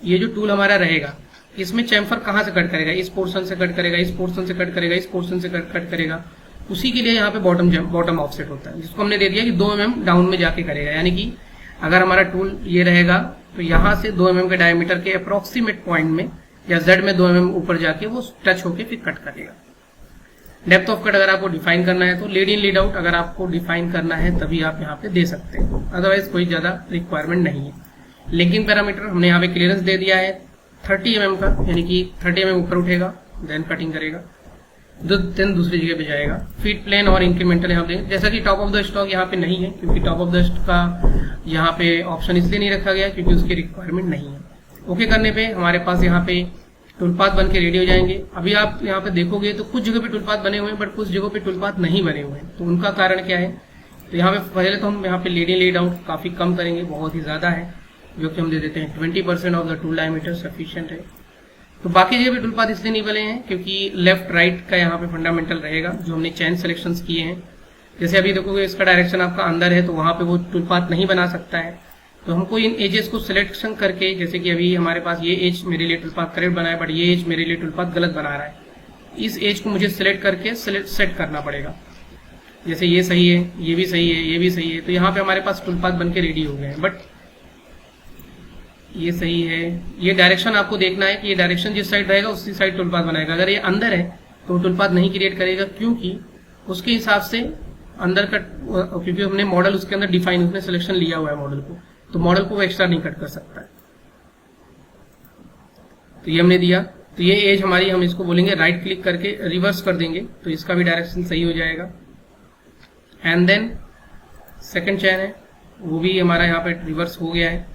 ये जो टूल हमारा रहेगा, इसमें चैम्फर कहाँ से कट करेगा, इस पोर्शन से कट करेगा, इस पोर्शन से कट करेगा, इस पोर्शन से कट करेगा, उसी के लिए यहाँ पे बॉटम ऑफसेट होता है, जिसको हमने दे दिया कि 2 mm डाउन में जाके करेगा। यानी कि अगर हमारा टूल ये रहेगा तो यहाँ से 2 mm के डायमीटर के अप्रोक्सीमेट पॉइंट में या जेड में 2 mm ऊपर जाके वो टच होके फिर कट करेगा। डेप्थ ऑफ कट अगर आपको डिफाइन करना है, तो लीड इन लीड आउट अगर आपको डिफाइन करना है तभी आप यहाँ पे दे सकते हैं, अदरवाइज कोई ज्यादा रिक्वायरमेंट नहीं है। लिंकिंग पैरामीटर हमने यहाँ पे क्लियरेंस दे दिया है 30 mm का, यानी कि 30 mm ऊपर उठेगा, देन कटिंग करेगा, देन दूसरी जगह पे जाएगा। फीट प्लेन और इंक्रीमेंटल यहाँ पे, जैसा कि टॉप ऑफ द स्टॉक यहाँ पे नहीं है, क्योंकि टॉप ऑफ द स्टॉक का यहाँ पे ऑप्शन इसलिए नहीं रखा गया क्योंकि उसकी रिक्वायरमेंट नहीं है। ओके करने पे हमारे पास यहाँ पे टूलपाथ बन के रेडी हो जाएंगे। अभी आप यहाँ पे देखोगे तो कुछ जगह पे टूलपाथ बने हुए हैं, बट कुछ जगहों पे टूलपाथ नहीं बने हुए हैं। तो उनका कारण क्या है, तो यहाँ पे पहले तो हम यहाँ पे लीड इन लीड आउट काफी कम करेंगे, बहुत ही ज्यादा है, जो कि हम दे देते हैं 20% of the tool diameter sufficient है। तो बाकी जगह पे टूलपाथ इसलिए नहीं बने हैं क्योंकि लेफ्ट राइट का यहाँ पे फंडामेंटल रहेगा, जो हमने चेन सिलेक्शन किए हैं। जैसे अभी देखोगे इसका डायरेक्शन आपका अंदर है, तो वहां पे वो टूलपाथ नहीं बना सकता है। तो हमको इन एजेस को सिलेक्शन करके, जैसे कि अभी हमारे पास ये एज मेरे लिए टूलपाथ करेक्ट बना है, बट ये एज मेरे लिए टूलपाथ गलत बना रहा है, इस एज को मुझे सिलेक्ट करके सेट करना पड़ेगा। जैसे ये सही है, ये भी सही है, ये भी सही है, तो यहाँ पे हमारे पास टूलपाथ बन के रेडी हो गए हैं। बट ये सही है, ये डायरेक्शन आपको देखना है कि ये डायरेक्शन जिस साइड रहेगा उसी साइड टूलपाथ बनाएगा। अगर ये अंदर है तो टूलपाथ नहीं क्रिएट करेगा, क्योंकि उसके हिसाब से अंदर का, क्योंकि हमने मॉडल उसके अंदर डिफाइन, उसने सिलेक्शन लिया हुआ है मॉडल को, तो मॉडल को वो एक्स्ट्रा नहीं कट कर सकता है। तो ये हमने दिया, तो ये एज हमारी, हम इसको बोलेंगे राइट क्लिक करके रिवर्स कर देंगे, तो इसका भी डायरेक्शन सही हो जाएगा। एंड देन सेकंड चैन है, वो भी हमारा यहाँ पे रिवर्स हो गया है।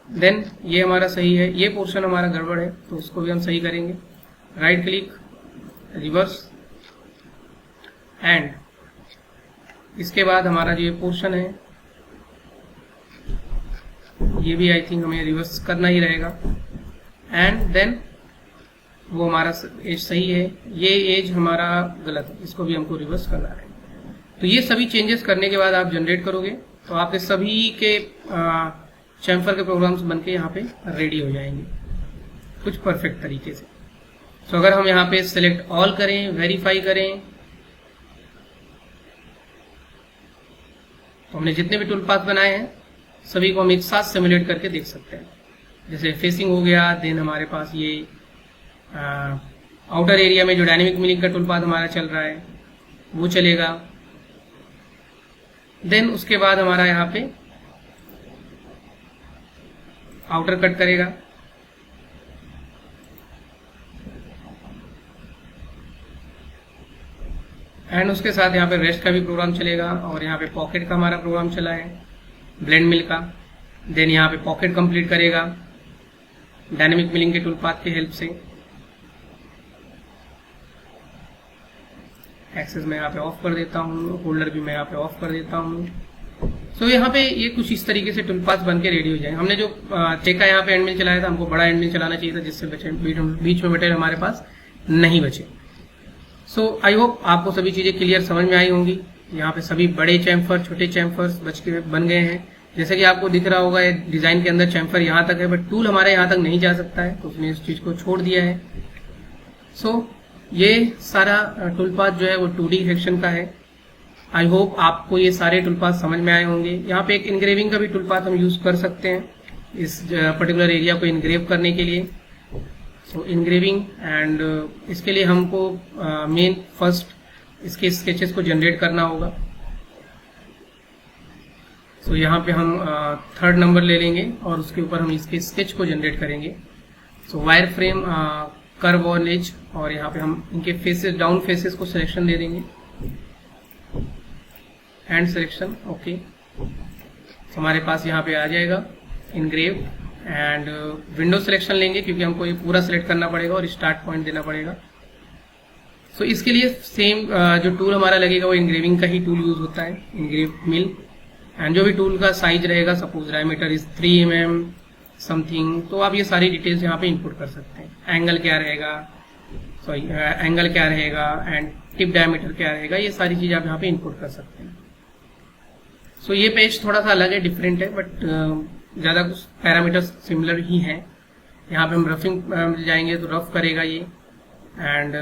देन ये हमारा सही है, ये पोर्शन हमारा गड़बड़ है, तो उसको भी हम सही करेंगे। राइट क्लिक, रिवर्स, एंड इसके बाद हमारा जो ये पोर्शन है, ये भी आई थिंक हमें रिवर्स करना ही रहेगा। एंड देन वो हमारा एज सही है, ये एज हमारा गलत है, इसको भी हमको रिवर्स करना रहेगा। तो ये सभी चेंजेस करने के बाद आप जनरेट करोगे तो आपके सभी के चैम्फर के प्रोग्राम्स बनके यहाँ पे रेडी हो जाएंगे कुछ परफेक्ट तरीके से। तो अगर हम यहाँ पे सिलेक्ट ऑल करें, वेरीफाई करें, तो हमने जितने भी टूल पाथ बनाए हैं सभी को हम एक साथ सिमुलेट करके देख सकते हैं। जैसे फेसिंग हो गया, देन हमारे पास ये आउटर एरिया में जो डायनेमिक मिलिंग का टूल पाथ हमारा चल रहा है वो चलेगा। देन उसके बाद हमारा यहाँ पे आउटर कट करेगा, एंड उसके साथ यहाँ पे रेस्ट का भी प्रोग्राम चलेगा, और यहाँ पे पॉकेट का हमारा प्रोग्राम चला है ब्लेंड मिल का। देन यहाँ पे पॉकेट कंप्लीट करेगा डायनेमिक मिलिंग के टूल पाथ की हेल्प से। एक्सेस मैं यहाँ पे ऑफ कर देता हूँ, होल्डर भी मैं यहाँ पे ऑफ कर देता हूँ। सो यहाँ पे ये कुछ इस तरीके से टूल पाथ बन के रेडी हो जाए। हमने जो टेका यहाँ पे एंड मिल चलाया था, हमको बड़ा एंड मिल चलाना चाहिए था जिससे बीच में मटेरियल हमारे पास नहीं बचे। सो आई होप आपको सभी चीजें क्लियर समझ में आई होंगी। यहाँ पे सभी बड़े चैम्फर, छोटे चैम्फर्स बन गए हैं। जैसे कि आपको दिख रहा होगा डिजाइन के अंदर चैम्फर यहाँ तक है, बट टूल हमारे यहाँ तक नहीं जा सकता है, तो उसने इस चीज को छोड़ दिया है। सो ये सारा टूल पाथ जो है वो 2D सेक्शन का है। आई होप आपको ये सारे टूल पाथ समझ में आए होंगे। यहाँ पे एक इनग्रेविंग का भी टूल पाथ हम यूज कर सकते हैं इस पर्टिकुलर एरिया को इनग्रेव करने के लिए। सो इनग्रेविंग, एंड इसके लिए हमको मेन फर्स्ट इसके स्केचेस को जनरेट करना होगा। सो यहाँ पे हम 3rd नंबर ले लेंगे और उसके ऊपर हम इसके स्केच को जनरेट करेंगे। सो वायर फ्रेम, कर्व और एज, और यहाँ पे हम इनके फेसेस, डाउन फेसेस को सिलेक्शन दे देंगे, हैंड सिलेक्शन, ओके। हमारे पास यहाँ पे आ जाएगा इनग्रेव, एंड विंडो सिलेक्शन लेंगे क्योंकि हमको ये पूरा सिलेक्ट करना पड़ेगा और स्टार्ट पॉइंट देना पड़ेगा। सो इसके लिए सेम जो टूल हमारा लगेगा वो इनग्रेविंग का ही टूल यूज होता है, इनग्रेव मिल। एंड जो भी टूल का साइज रहेगा, suppose diameter is 3 mm something, तो आप ये सारी डिटेल्स यहाँ पे इनपुट कर सकते हैं। एंगल क्या रहेगा, सॉरी एंगल क्या रहेगा, एंड टिप डायमीटर क्या रहेगा, ये सारी चीज आप यहाँ पे इनपुट कर सकते हैं। सो ये पेज थोड़ा सा अलग है, डिफरेंट है, बट ज्यादा कुछ पैरामीटर्स सिमिलर ही हैं। यहाँ पे हम रफिंग जाएंगे तो रफ करेगा ये, एंड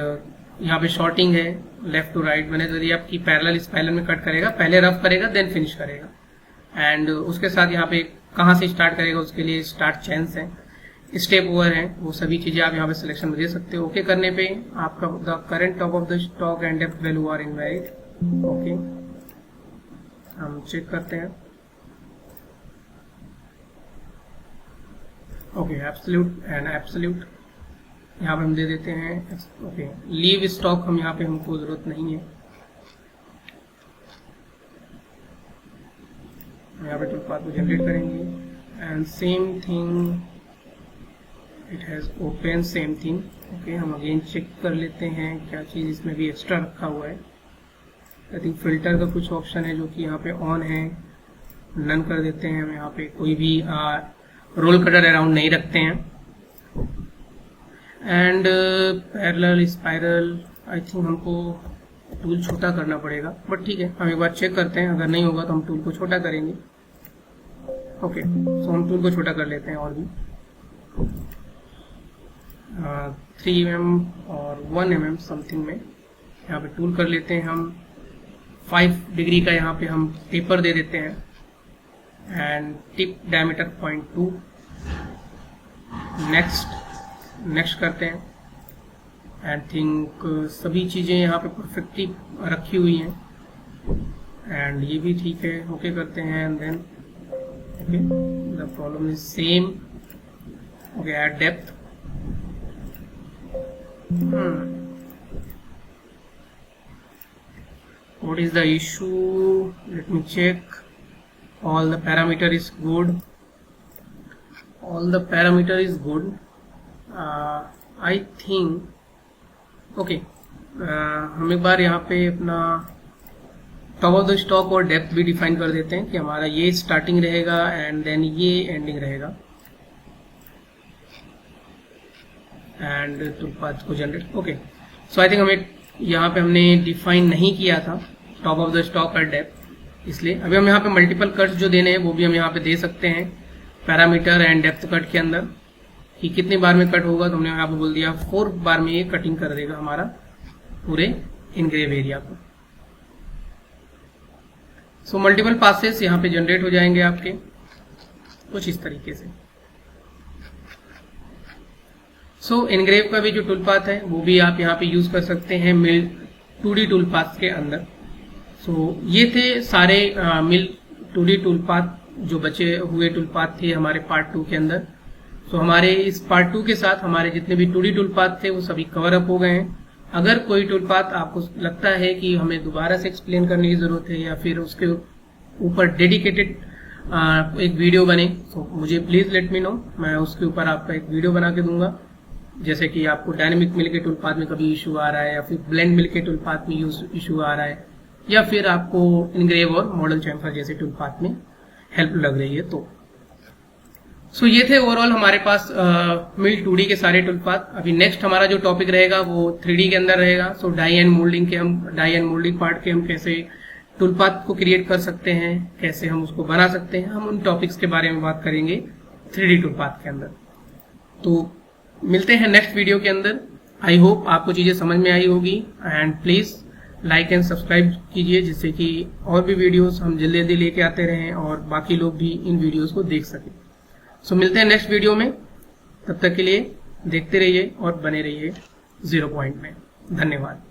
यहाँ पे शॉर्टिंग है लेफ्ट टू राइट, मैंने यदि आपकी पैरेलल इस पैरेलल में कट करेगा, पहले रफ करेगा देन फिनिश करेगा। एंड उसके साथ यहाँ पे कहाँ से स्टार्ट करेगा उसके लिए स्टार्ट चेंस है, स्टेप ओवर है, वो सभी चीजें आप यहाँ पे सिलेक्शन में दे सकते हो। ओके करने पे आपका the current top of the stock and depth value are invalid. Okay, हम चेक करते हैं। ओके, एब्सोल्यूट एंड एब्सोल्यूट यहाँ पे हम दे देते हैं। ओके, लीव स्टॉक हम यहाँ पे हमको जरूरत नहीं है। यहाँ पे टूल पाथ को जनरेट करेंगे, and same thing it has open, same thing. Okay, हम अगेन चेक कर लेते हैं क्या चीज इसमें भी एक्स्ट्रा रखा हुआ है। आई थिंक फिल्टर का कुछ ऑप्शन है जो कि यहाँ पे ऑन है, नन कर देते हैं। हम यहाँ पे कोई भी रोल कटर अराउंड नहीं रखते हैं। And parallel spiral, I think हमको टूल छोटा करना पड़ेगा, बट ठीक है, हम एक बार चेक करते हैं। अगर नहीं होगा तो हम टूल को छोटा करेंगे। ओके, तो हम टूल को छोटा कर लेते हैं और भी 3 mm और 1 mm समथिंग में यहाँ पे टूल कर लेते हैं। हम 5 डिग्री का यहाँ पे हम टेपर दे देते हैं, एंड टिप डायमीटर 0.2। नेक्स्ट करते हैं। आई थिंक सभी चीजें यहाँ पे परफेक्टली रखी हुई हैं, एंड ये भी ठीक है। ओके करते हैं, and then okay, the problem is same. Okay, at depth, what is the issue? Let me check. All the parameter is good. All the parameter is good. I think okay. हम एक बार यहाँ पे अपना top of the stock और depth भी define कर देते हैं कि हमारा ये स्टार्टिंग रहेगा एंड देन ये एंडिंग रहेगा, एंड टूल पाथ को generate. Okay, so I think हमें यहाँ पे हमने डिफाइन नहीं किया था टॉप ऑफ द स्टॉक और डेप्थ, इसलिए अभी हम यहाँ पे मल्टीपल कट्स जो देने हैं वो भी हम यहाँ पे दे सकते हैं पैरामीटर एंड डेप्थ कट के अंदर, कि कितनी बार में कट होगा। तो हमने यहाँ पे बोल दिया 4 बार में ये कटिंग कर देगा हमारा पूरे इनग्रेव एरिया को। सो मल्टीपल पासेस यहाँ पे जनरेट हो जाएंगे आपके कुछ इस तरीके से। सो एनग्रेव का भी जो टूल पाथ है वो भी आप यहाँ पे यूज कर सकते हैं मिल 2D टूल पाथ के अंदर। सो ये थे सारे मिल 2D टूल पाथ जो बचे हुए टूल पाथ थे हमारे पार्ट 2 के अंदर। सो हमारे इस पार्ट 2 के साथ हमारे जितने भी 2D टूल पाथ थे वो सभी कवर अप हो गए हैं। अगर कोई टूल पाथ आपको लगता है कि हमें दोबारा से एक्सप्लेन करने की जरूरत है या फिर उसके ऊपर डेडिकेटेड एक वीडियो बने तो मुझे प्लीज लेट मी नो, मैं उसके ऊपर आपका एक वीडियो बना के दूंगा। जैसे कि आपको डायनेमिक मिल के टूल पाथ में कभी इशू आ रहा है या फिर ब्लेंड मिल के टूल पाथ में इशू आ रहा है या फिर आपको इनग्रेव और मॉडल चैम्फर जैसे टूल पाथ में हेल्प लग रही है तो। सो ये थे ओवरऑल हमारे पास मिल 2D के सारे टूल पाथ। अभी नेक्स्ट हमारा जो टॉपिक रहेगा वो 3D के अंदर रहेगा। सो डाई एंड मोल्डिंग पार्ट के हम कैसे टूल पाथ को क्रिएट कर सकते हैं, कैसे हम उसको बना सकते हैं, हम उन टॉपिक्स के बारे में बात करेंगे 3D टूल पाथ के अंदर। तो मिलते हैं नेक्स्ट वीडियो के अंदर। आई होप आपको चीजें समझ में आई होगी and please like and subscribe कीजिए जिससे कि और भी वीडियोस हम जल्दी जल्दी लेके आते रहें और बाकी लोग भी इन वीडियोस को देख सकें। सो मिलते हैं नेक्स्ट वीडियो में, तब तक के लिए देखते रहिए और बने रहिए 0 पॉइंट में। धन्यवाद।